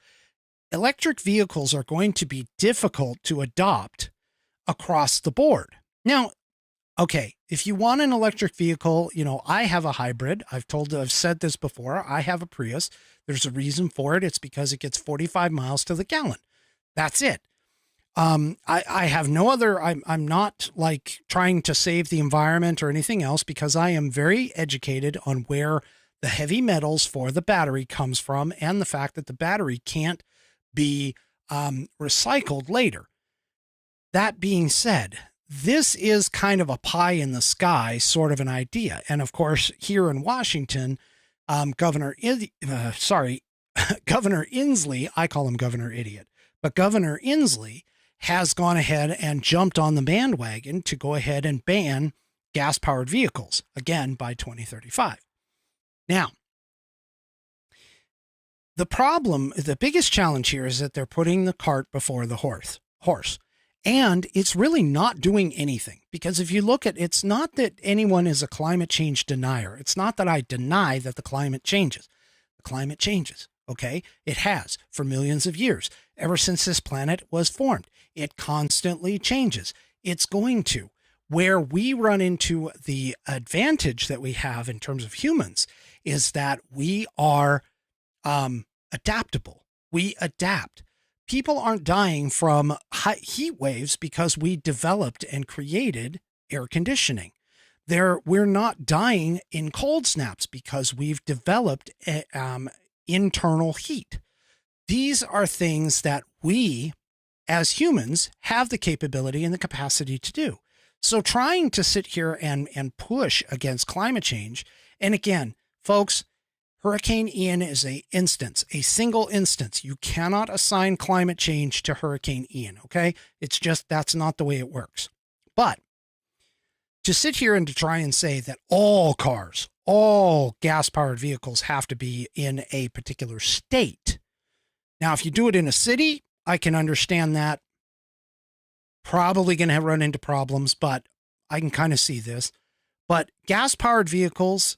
electric vehicles are going to be difficult to adopt across the board. Now, okay, if you want an electric vehicle, I have a hybrid. I've said this before. I have a Prius. There's a reason for it. It's because it gets 45 miles to the gallon. That's it. I have no other, I'm not like trying to save the environment or anything else because I am very educated on where the heavy metals for the battery comes from and the fact that the battery can't be recycled later. That being said, this is kind of a pie in the sky sort of an idea. And of course, here in Washington, Governor Inslee, I call him Governor Idiot, but Governor Inslee has gone ahead and jumped on the bandwagon to go ahead and ban gas-powered vehicles, again, by 2035. Now, the biggest challenge here is that they're putting the cart before the horse. And it's really not doing anything because if you look at, it's not that anyone is a climate change denier. It's not that I deny that the climate changes. The climate changes. Okay. It has for millions of years, ever since this planet was formed. It constantly changes. It's going to. Where we run into the advantage that we have in terms of humans is that we are adaptable. We adapt. People aren't dying from heat waves because we developed and created air conditioning. We're not dying in cold snaps because we've developed internal heat. These are things that we, as humans, have the capability and the capacity to do. So trying to sit here and push against climate change. And again, folks, Hurricane Ian is a single instance. You cannot assign climate change to Hurricane Ian. Okay. It's just, that's not the way it works. But to sit here and to try and say that all cars, all gas powered vehicles have to be in a particular state. Now, if you do it in a city, I can understand that. Probably going to run into problems, but I can kind of see this. But gas powered vehicles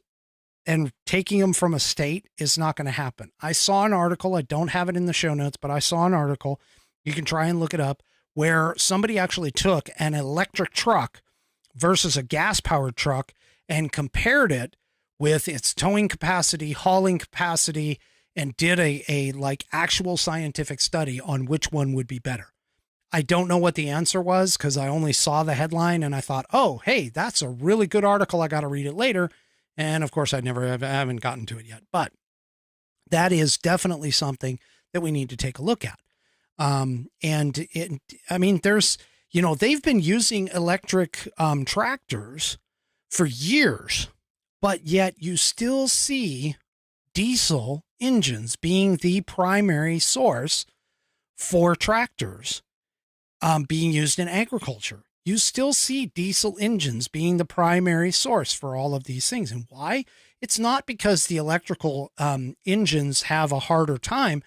and taking them from a state is not going to happen. I saw an article. I don't have it in the show notes, but I saw an article. You can try and look it up, where somebody actually took an electric truck versus a gas powered truck and compared it with its towing capacity, hauling capacity, and did a like actual scientific study on which one would be better. I don't know what the answer was because I only saw the headline and I thought, oh, hey, that's a really good article. I got to read it later. And of course, I haven't gotten to it yet, but that is definitely something that we need to take a look at. There's, they've been using electric tractors for years, but yet you still see diesel engines being the primary source for tractors being used in agriculture. You still see diesel engines being the primary source for all of these things. And why? It's not because the electrical engines have a harder time.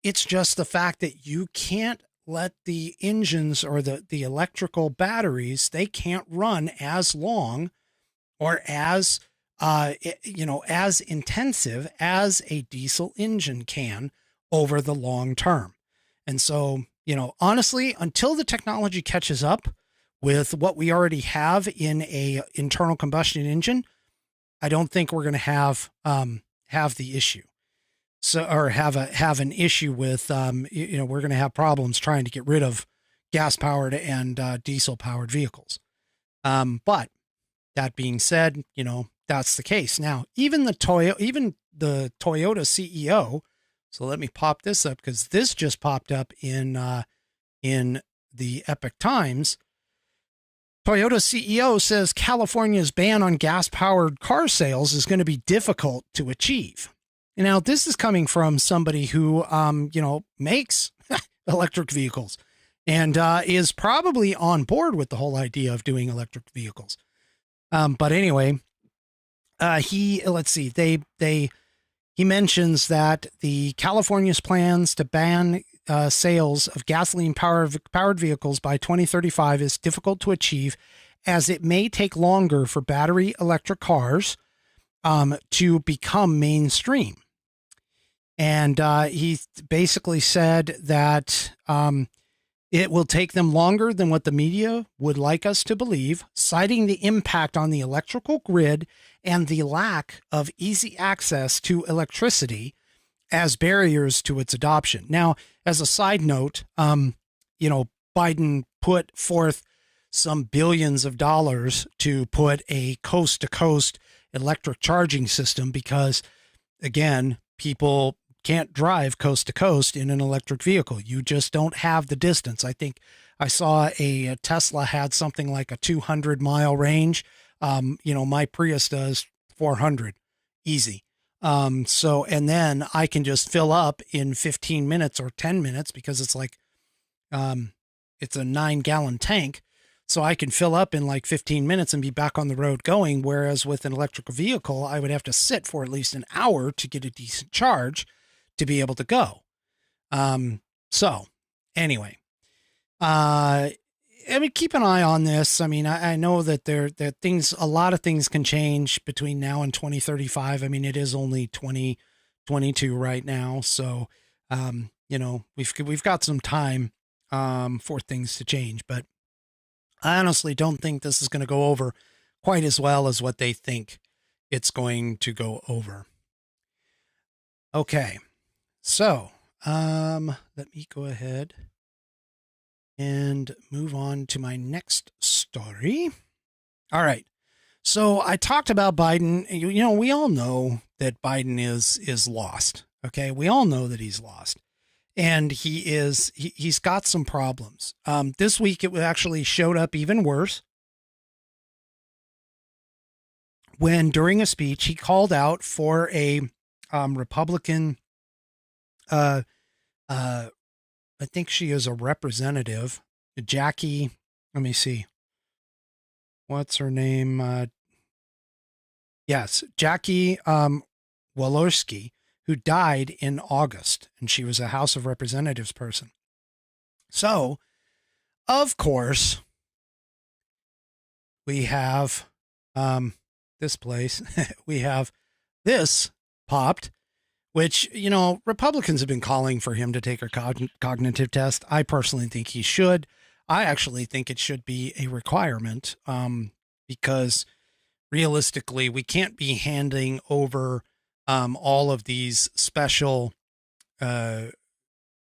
It's just the fact that you can't let the engines or the electrical batteries, they can't run as long or as intensive as a diesel engine can over the long term. And so, honestly, until the technology catches up with what we already have in a internal combustion engine, I don't think we're going to have the issue. So, or have an issue with, we're going to have problems trying to get rid of gas powered and diesel powered vehicles. But that being said, that's the case. Now, even the Toyota CEO. So let me pop this up because this just popped up in the Epic Times. Toyota CEO says California's ban on gas-powered car sales is going to be difficult to achieve. Now, this is coming from somebody who, makes electric vehicles and is probably on board with the whole idea of doing electric vehicles. But anyway, he mentions that the California's plans to ban sales of gasoline-powered vehicles by 2035 is difficult to achieve, as it may take longer for battery electric cars to become mainstream. And he basically said that it will take them longer than what the media would like us to believe, citing the impact on the electrical grid and the lack of easy access to electricity as barriers to its adoption. Now, as a side note, Biden put forth some billions of dollars to put a coast-to-coast electric charging system because, again, people can't drive coast to coast in an electric vehicle. You just don't have the distance. I think I saw a Tesla had something like a 200-mile range. My Prius does 400 easy. And then I can just fill up in 15 minutes or 10 minutes because it's like, it's a 9-gallon tank. So I can fill up in like 15 minutes and be back on the road going. Whereas with an electric vehicle, I would have to sit for at least an hour to get a decent charge to be able to go. So anyway, keep an eye on this. I know that a lot of things can change between now and 2035. It is only 2022 right now. So, we've got some time, for things to change, but I honestly don't think this is going to go over quite as well as what they think it's going to go over. Okay. So, let me go ahead and move on to my next story. All right. So I talked about Biden. We all know that Biden is lost. Okay. We all know that he's lost, and he's got some problems. This week it actually showed up even worse. when during a speech, he called out for a Republican, I think she is a representative, Jackie, let me see. What's her name? Yes, Jackie Walorski, who died in August, and she was a House of Representatives person. So, of course, we have this place. We have this popped, which, you know, Republicans have been calling for him to take a cognitive test. I personally think he should. I actually think it should be a requirement because realistically, we can't be handing over all of these special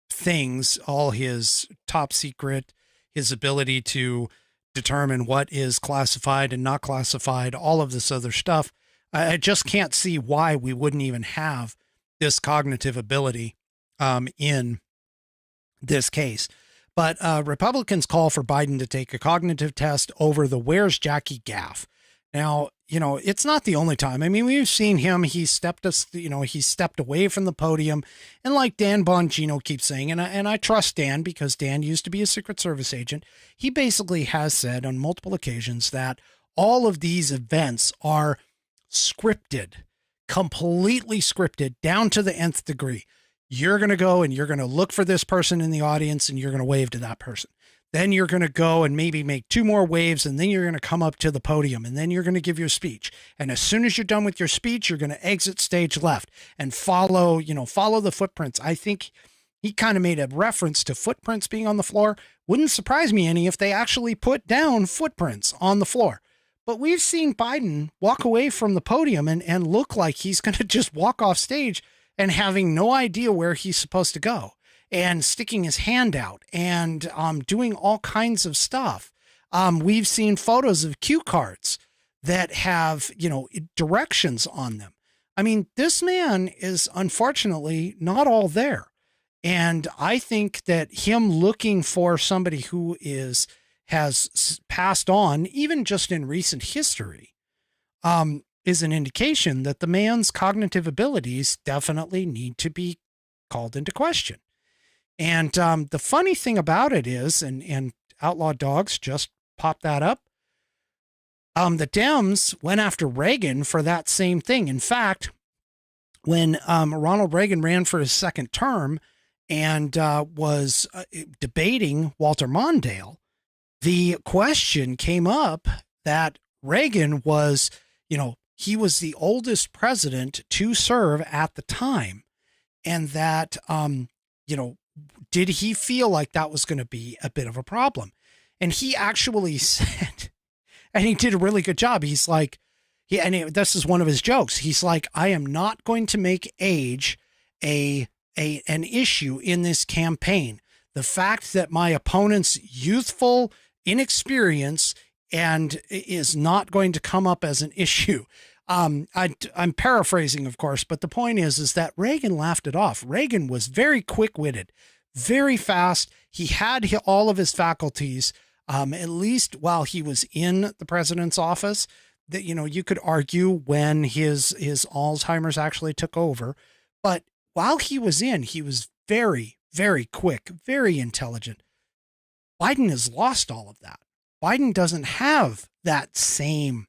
things, all his top secret, his ability to determine what is classified and not classified, all of this other stuff. I just can't see why we wouldn't even have this cognitive ability in this case. But Republicans call for Biden to take a cognitive test over the "Where's Jackie" gaffe. Now, you know, it's not the only time. I mean, we've seen him. He stepped away from the podium. And like Dan Bongino keeps saying, and I trust Dan because Dan used to be a Secret Service agent. He basically has said on multiple occasions that all of these events are scripted, completely scripted down to the nth degree. You're going to go and you're going to look for this person in the audience and you're going to wave to that person. Then you're going to go and maybe make 2 more waves, and then you're going to come up to the podium, and then you're going to give your speech. And as soon as you're done with your speech, you're going to exit stage left and follow the footprints. I think he kind of made a reference to footprints being on the floor. Wouldn't surprise me any if they actually put down footprints on the floor. But we've seen Biden walk away from the podium and look like he's going to just walk off stage and having no idea where he's supposed to go, and sticking his hand out and doing all kinds of stuff. We've seen photos of cue cards that have, you know, directions on them. I mean, this man is unfortunately not all there. And I think that him looking for somebody who has passed on, even just in recent history, is an indication that the man's cognitive abilities definitely need to be called into question. And the funny thing about it is, and Outlaw Dogs just popped that up, the Dems went after Reagan for that same thing. In fact, when Ronald Reagan ran for his second term and was debating Walter Mondale, the question came up that Reagan was, you know, he was the oldest president to serve at the time, and that, you know, did he feel like that was going to be a bit of a problem? And he actually said, and he did a really good job. He's like, this is one of his jokes. He's like, I am not going to make age an issue in this campaign. The fact that my opponent's youthful inexperience and is not going to come up as an issue. I'm paraphrasing, of course, but the point is that Reagan laughed it off. Reagan was very quick-witted, very fast. He had all of his faculties, at least while he was in the president's office. That, you know, you could argue when his Alzheimer's actually took over, but while he was in, he was very, very quick, very intelligent. Biden has lost all of that. Biden doesn't have that same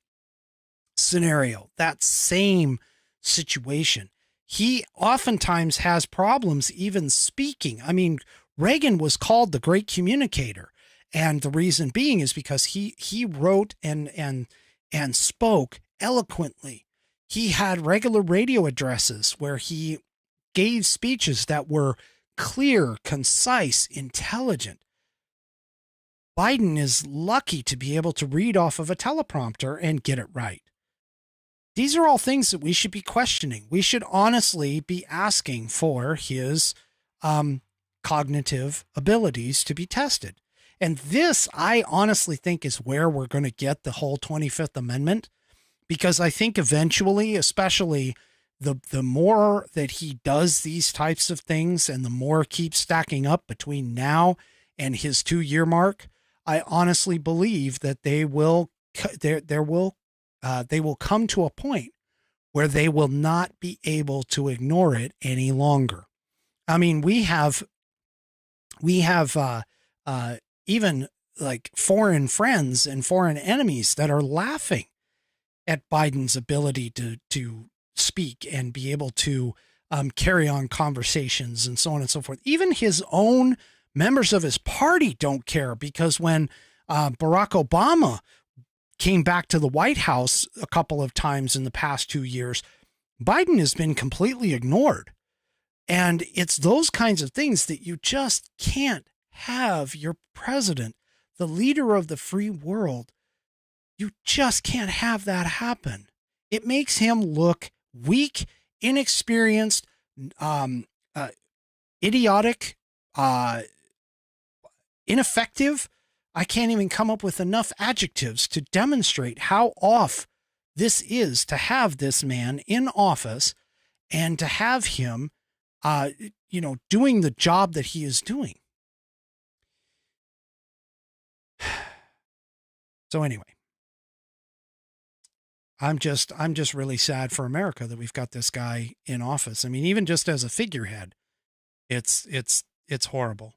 scenario, that same situation. He oftentimes has problems even speaking. I mean, Reagan was called the great communicator, and the reason being is because he wrote and spoke eloquently. He had regular radio addresses where he gave speeches that were clear, concise, intelligent. Biden is lucky to be able to read off of a teleprompter and get it right. These are all things that we should be questioning. We should honestly be asking for his cognitive abilities to be tested. And this, I honestly think, is where we're going to get the whole 25th Amendment, because I think eventually, especially the more that he does these types of things and the more keeps stacking up between now and his 2-year mark, I honestly believe that there will they will come to a point where they will not be able to ignore it any longer. I mean, we have even like foreign friends and foreign enemies that are laughing at Biden's ability to speak and be able to carry on conversations and so on and so forth. Even his own members of his party don't care, because when Barack Obama came back to the White House a couple of times in the past 2 years, Biden has been completely ignored. And it's those kinds of things that you just can't have your president, the leader of the free world. You just can't have that happen. It makes him look weak, inexperienced, idiotic, ineffective. I can't even come up with enough adjectives to demonstrate how off this is to have this man in office and to have him, doing the job that he is doing. So anyway, I'm just really sad for America that we've got this guy in office. I mean, even just as a figurehead, it's horrible.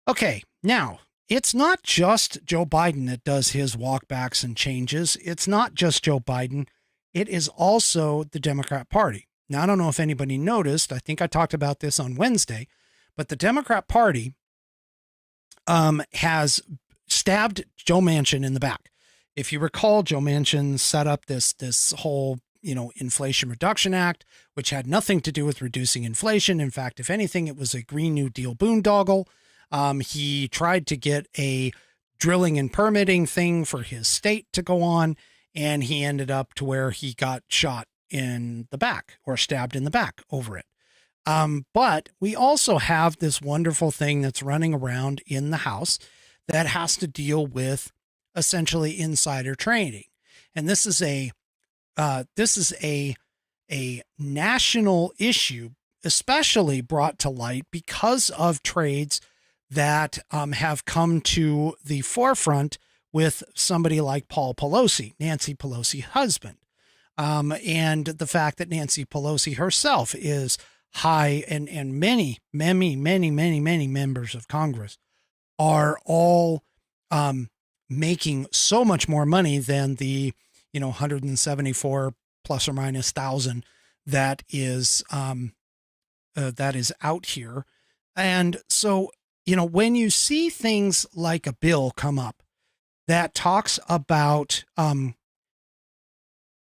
Okay, now it's not just Joe Biden that does his walkbacks and changes. It's not just Joe Biden. It is also the Democrat Party. Now, I don't know if anybody noticed. I think I talked about this on Wednesday, but the Democrat Party has stabbed Joe Manchin in the back. If you recall, Joe Manchin set up this whole, Inflation Reduction Act, which had nothing to do with reducing inflation. In fact, if anything, it was a Green New Deal boondoggle. He tried to get a drilling and permitting thing for his state to go on, and he ended up to where he got shot in the back or stabbed in the back over it. But we also have this wonderful thing that's running around in the House that has to deal with essentially insider trading. And this is a national issue, especially brought to light because of trades that have come to the forefront with somebody like Paul Pelosi, Nancy Pelosi's husband. And the fact that Nancy Pelosi herself is high and many members of Congress are all making so much more money than the 174 plus or minus thousand that is out here. And so, when you see things like a bill come up that talks about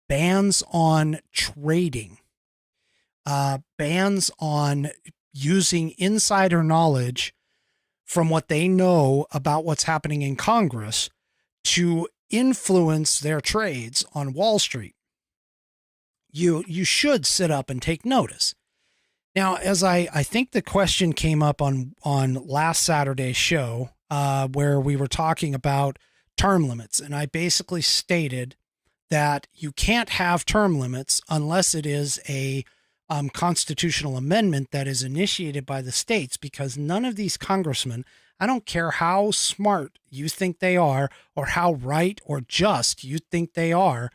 bans on trading, bans on using insider knowledge from what they know about what's happening in Congress to influence their trades on Wall Street, you should sit up and take notice. Now, as I think the question came up on last Saturday's show, where we were talking about term limits, and I basically stated that you can't have term limits unless it is a constitutional amendment that is initiated by the states, because none of these congressmen, I don't care how smart you think they are or how right or just you think they are,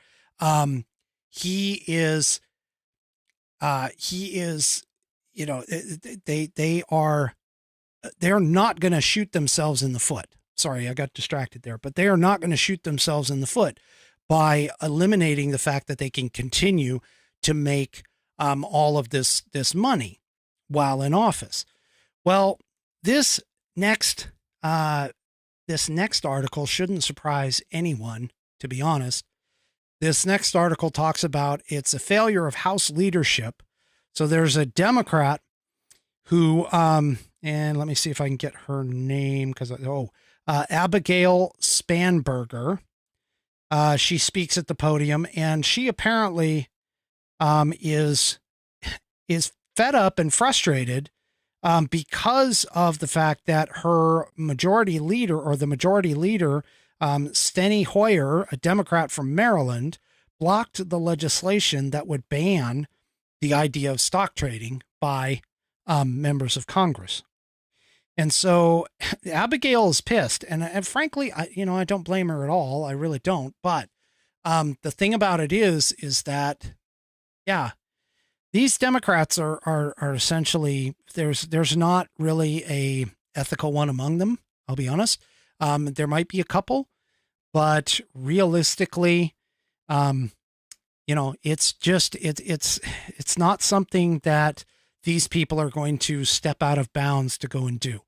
they're not going to shoot themselves in the foot. Sorry, I got distracted there, but they are not going to shoot themselves in the foot by eliminating the fact that they can continue to make all of this money while in office. Well, this next article shouldn't surprise anyone, to be honest. This next article talks about it's a failure of House leadership. So there's a Democrat who, and let me see if I can get her name, Abigail Spanberger. She speaks at the podium, and she apparently is fed up and frustrated because of the fact that her majority leader, Steny Hoyer, a Democrat from Maryland, blocked the legislation that would ban the idea of stock trading by members of Congress. And so Abigail is pissed. And frankly, I don't blame her at all. I really don't. But The thing about it is that, yeah, these Democrats are essentially, there's not really a ethical one among them. I'll be honest. There might be a couple, but realistically, it's just, it's not something that these people are going to step out of bounds to go and do.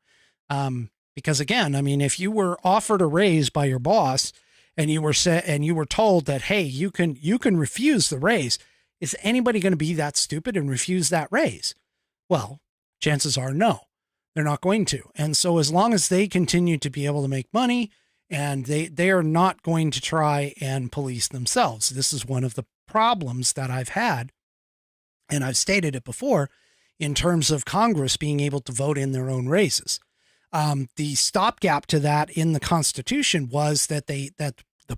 Because again, I mean, if you were offered a raise by your boss and you were told that, hey, you can refuse the raise, is anybody going to be that stupid and refuse that raise? Well, chances are no, they're not going to. And so as long as they continue to be able to make money, and they are not going to try and police themselves. This is one of the problems that I've had, and I've stated it before, in terms of Congress being able to vote in their own raises. The stopgap to that in the Constitution was that the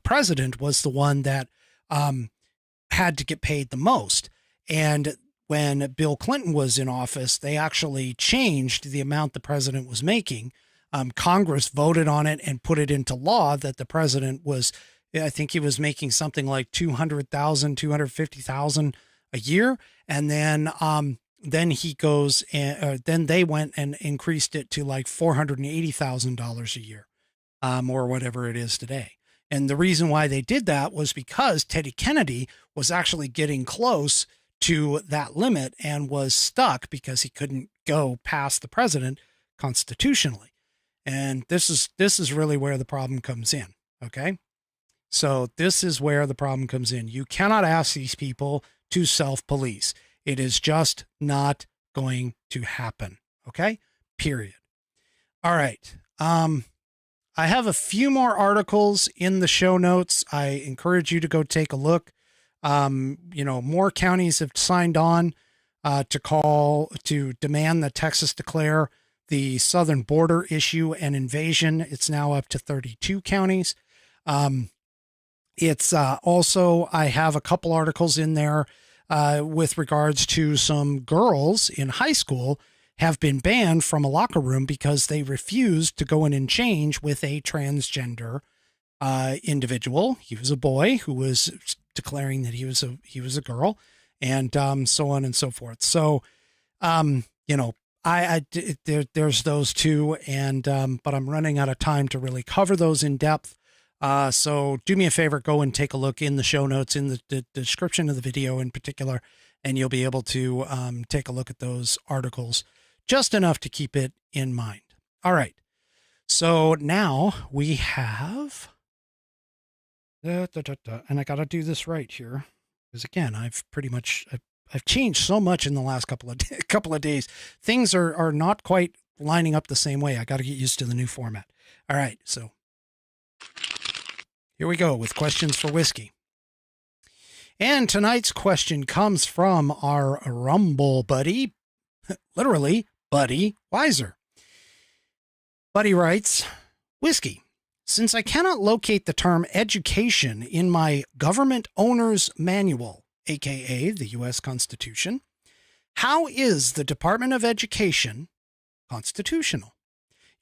president was the one that had to get paid the most. And when Bill Clinton was in office, they actually changed the amount the president was making. Congress voted on it and put it into law that the president was, I think he was making something like $200,000, $250,000 a year. And then he goes and then they went and increased it to like $480,000 a year, or whatever it is today. And the reason why they did that was because Teddy Kennedy was actually getting close to that limit and was stuck because he couldn't go past the president constitutionally. And this is really where the problem comes in. Okay. So this is where the problem comes in. You cannot ask these people to self-police. It is just not going to happen. Okay. Period. All right. I have a few more articles in the show notes. I encourage you to go take a look. More counties have signed on to demand that Texas declare the southern border issue an invasion. It's now up to 32 counties. It's also, I have a couple articles in there with regards to some girls in high school have been banned from a locker room because they refused to go in and change with a transgender individual. He was a boy who was declaring that he was a girl, and so on and so forth. So, there's those two, and but I'm running out of time to really cover those in depth. So do me a favor, go and take a look in the show notes, in the description of the video in particular, and you'll be able to take a look at those articles, just enough to keep it in mind. All right. So now we have, and I got to do this right here, because again, I've changed so much in the last couple of days. Things are not quite lining up the same way. I got to get used to the new format. All right. So here we go with questions for whiskey. And tonight's question comes from our Rumble buddy, literally Buddy Weiser. Buddy writes, Whiskey, since I cannot locate the term education in my government owner's manual, aka the U.S. Constitution, how is the Department of Education constitutional?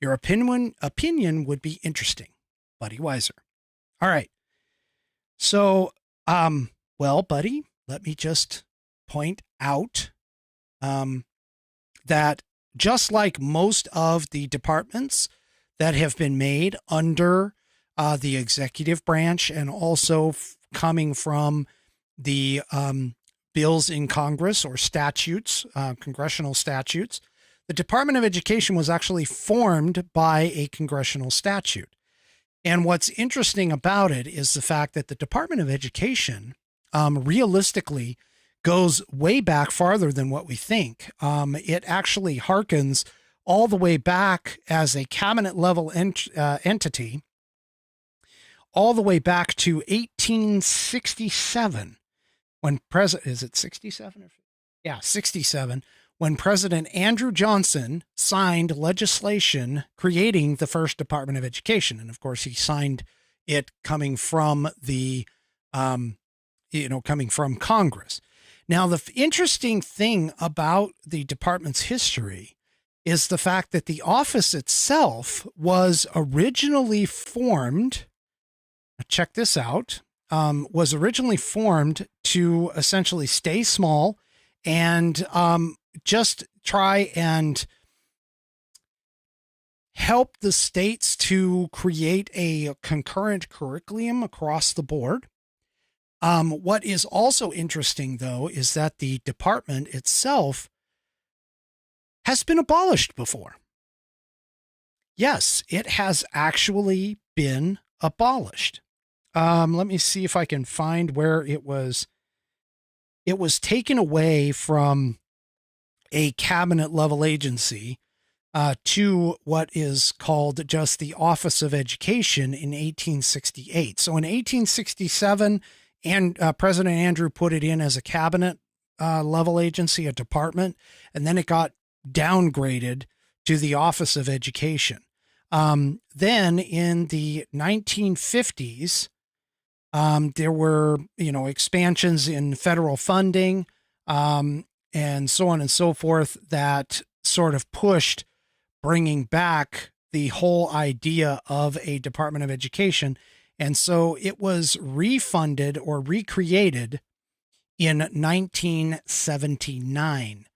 Your opinion would be interesting. Buddy Weiser. All right. So, well, buddy, let me just point out that just like most of the departments that have been made under the executive branch, and also coming from the bills in Congress or statutes, congressional statutes, the Department of Education was actually formed by a congressional statute. And what's interesting about it is the fact that the Department of Education realistically goes way back farther than what we think. It actually harkens all the way back as a cabinet level entity, all the way back to 1867, when is it 67? Yeah, 67, when President Andrew Johnson signed legislation creating the first Department of Education. And of course, he signed it coming from the, coming from Congress. Now, the interesting thing about the department's history is the fact that the office itself was originally formed. Check this out. was originally formed to essentially stay small and just try and help the states to create a concurrent curriculum across the board. What is also interesting, though, is that the department itself has been abolished before. Yes, it has actually been abolished. Let me see if I can find where it was. It was taken away from a cabinet level agency to what is called just the Office of Education in 1868. So in 1867, and President Andrew put it in as a cabinet level agency, a department, and then it got downgraded to the Office of Education. Then in the 1950s, there were, expansions in federal funding, and so on and so forth that sort of pushed bringing back the whole idea of a Department of Education. And so it was refunded or recreated in 1979.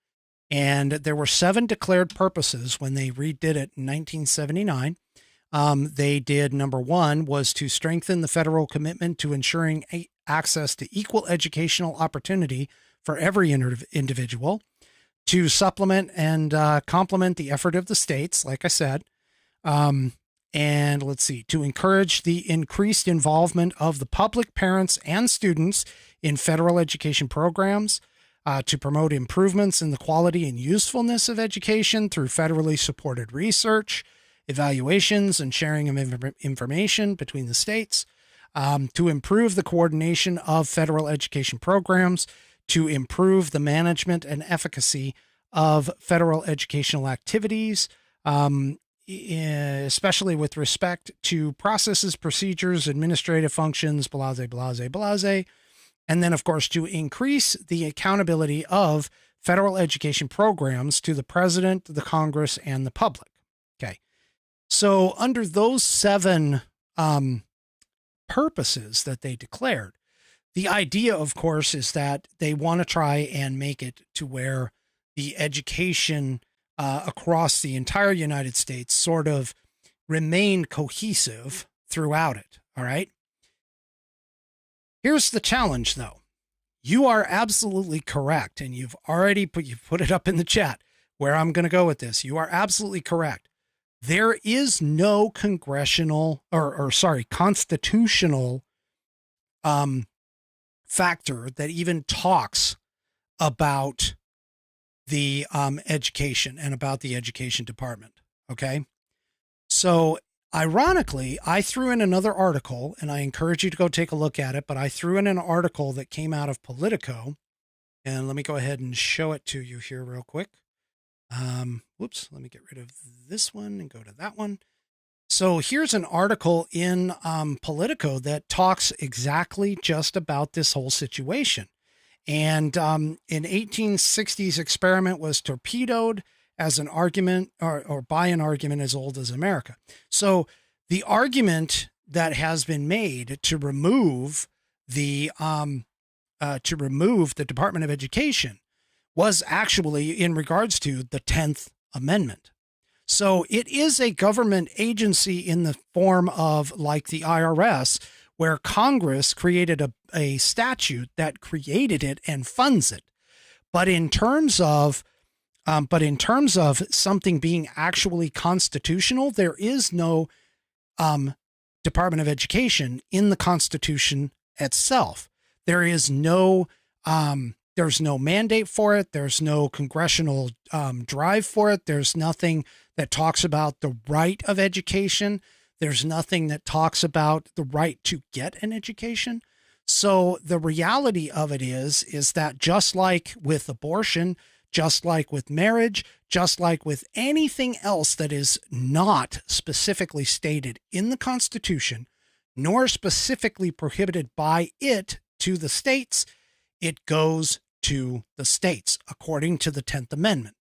And there were 7 declared purposes when they redid it in 1979. They did, number 1 was to strengthen the federal commitment to ensuring access to equal educational opportunity for every individual, to supplement and complement the effort of the states, like I said, and let's see, to encourage the increased involvement of the public, parents, and students in federal education programs, to promote improvements in the quality and usefulness of education through federally supported research, evaluations, and sharing of information between the states, to improve the coordination of federal education programs, to improve the management and efficacy of federal educational activities, especially with respect to processes, procedures, administrative functions, blase, blase, blase. And then, of course, to increase the accountability of federal education programs to the president, the Congress, and the public. Okay. So under those 7 purposes that they declared, the idea, of course, is that they want to try and make it to where the education across the entire United States sort of remain cohesive throughout it. All right. Here's the challenge, though. You are absolutely correct, and you've put it up in the chat where I'm going to go with this. You are absolutely correct. There is no constitutional factor that even talks about the education and about the education department. Okay. So ironically, I threw in another article, and I encourage you to go take a look at it, but I threw in an article that came out of Politico, and let me go ahead and show it to you here real quick. Whoops, let me get rid of this one and go to that one. So here's an article in Politico that talks exactly just about this whole situation. And in 1860s experiment was torpedoed as an argument or by an argument as old as America. So the argument that has been made to remove the Department of Education was actually in regards to the 10th Amendment. So it is a government agency in the form of like the IRS, where Congress created a statute that created it and funds it. But in terms of something being actually constitutional, there is no Department of Education in the Constitution itself. There is no there's no mandate for it. There's no congressional drive for it. There's nothing that talks about the right of education. There's nothing that talks about the right to get an education. So the reality of it is that just like with abortion, just like with marriage, just like with anything else that is not specifically stated in the Constitution, nor specifically prohibited by it to the states, it goes to the states according to the 10th Amendment.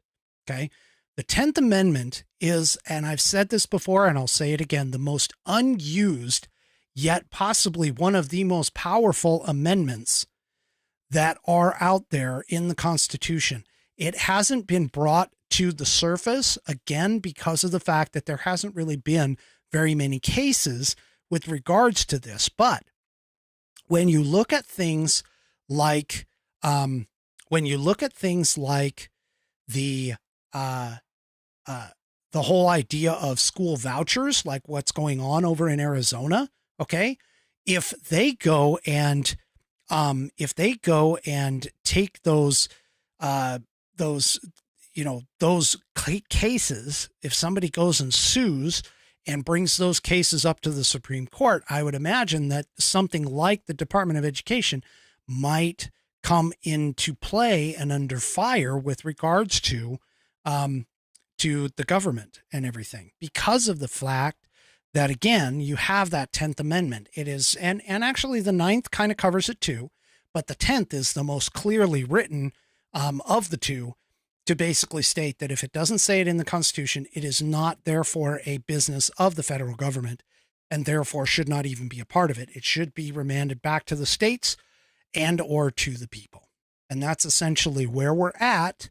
Okay. The 10th Amendment is, and I've said this before and I'll say it again, the most unused yet possibly one of the most powerful amendments that are out there in the Constitution. It hasn't been brought to the surface, again, because of the fact that there hasn't really been very many cases with regards to this. But when you look at things like, the whole idea of school vouchers, like what's going on over in Arizona, okay, if they go and take those cases, if somebody goes and sues and brings those cases up to the Supreme Court, I would imagine that something like the Department of Education might come into play and under fire with regards to the government and everything, because of the fact that, again, you have that 10th Amendment. It is, and actually the 9th kind of covers it too, but the 10th is the most clearly written of the two, to basically state that if it doesn't say it in the Constitution, it is not therefore a business of the federal government, and therefore should not even be a part of it. It should be remanded back to the states and or to the people. And that's essentially where we're at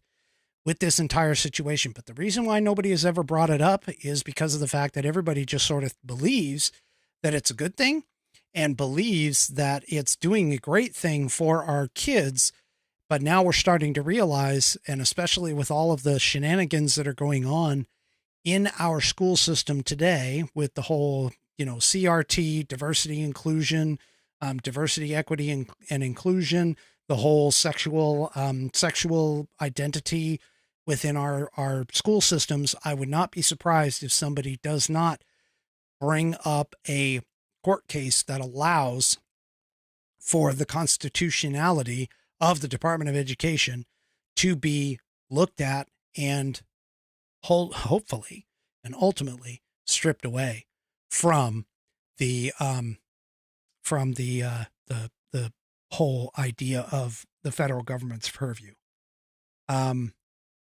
with this entire situation. But the reason why nobody has ever brought it up is because of the fact that everybody just sort of believes that it's a good thing and believes that it's doing a great thing for our kids. But now we're starting to realize, and especially with all of the shenanigans that are going on in our school system today with the whole, CRT, diversity, inclusion, diversity, equity, and inclusion, the whole sexual identity within our school systems, I would not be surprised if somebody does not bring up a court case that allows for the constitutionality of the Department of Education to be looked at and hopefully and ultimately stripped away from the whole idea of the federal government's purview.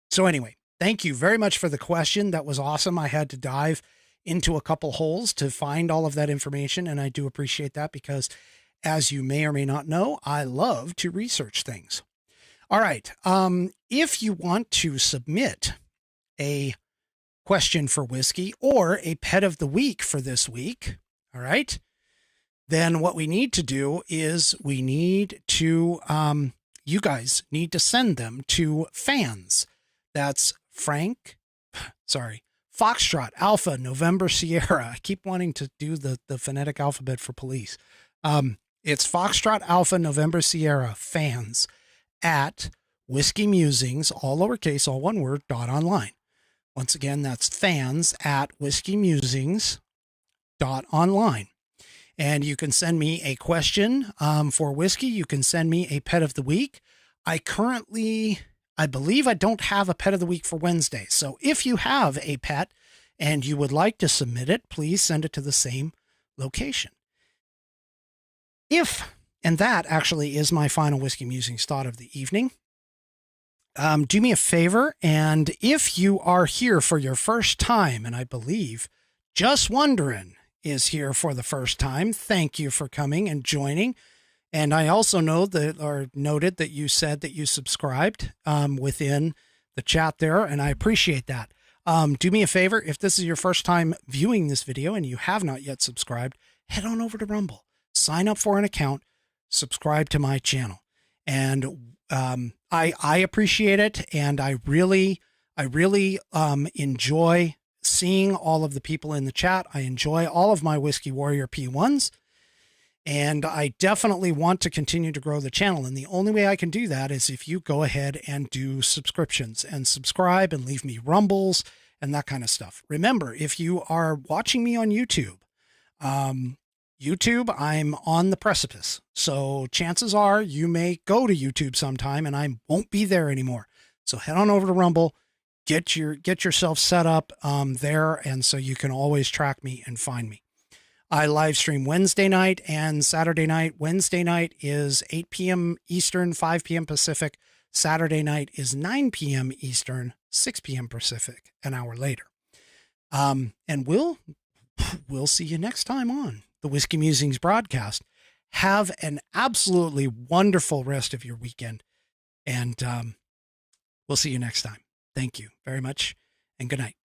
So anyway, thank you very much for the question. That was awesome. I had to dive into a couple holes to find all of that information, and I do appreciate that because, as you may or may not know, I love to research things. All right. If you want to submit a question for whiskey or a pet of the week for this week, all right, then what we need to do is we need to, you guys need to send them to fans. That's Foxtrot, Alpha, November, Sierra. I keep wanting to do the phonetic alphabet for police. It's Foxtrot, Alpha, November, Sierra, fans at Whiskey Musings, all lowercase, all one word, .online. Once again, that's fans at whiskeymusings.online. And you can send me a question for whiskey. You can send me a pet of the week. I believe I don't have a pet of the week for Wednesday. So if you have a pet and you would like to submit it, please send it to the same location. And that actually is my final Whiskey Musings thought of the evening. Do me a favor, and if you are here for your first time, and I believe Just Wondering is here for the first time, thank you for coming and joining. And I also noted that you said that you subscribed within the chat there, and I appreciate that. Do me a favor, if this is your first time viewing this video and you have not yet subscribed, head on over to Rumble, sign up for an account, subscribe to my channel. And I appreciate it, and I really enjoy seeing all of the people in the chat. I enjoy all of my Whiskey Warrior P1s, and I definitely want to continue to grow the channel. And the only way I can do that is if you go ahead and do subscriptions and subscribe and leave me rumbles and that kind of stuff. Remember, if you are watching me on YouTube, I'm on the precipice. So chances are you may go to YouTube sometime and I won't be there anymore. So head on over to Rumble, get yourself set up there. And so you can always track me and find me. I live stream Wednesday night and Saturday night. Wednesday night is 8 p.m. Eastern, 5 p.m. Pacific. Saturday night is 9 p.m. Eastern, 6 p.m. Pacific, an hour later. And we'll see you next time on the the Whiskey Musings broadcast. Have an absolutely wonderful rest of your weekend. And we'll see you next time. Thank you very much, and good night.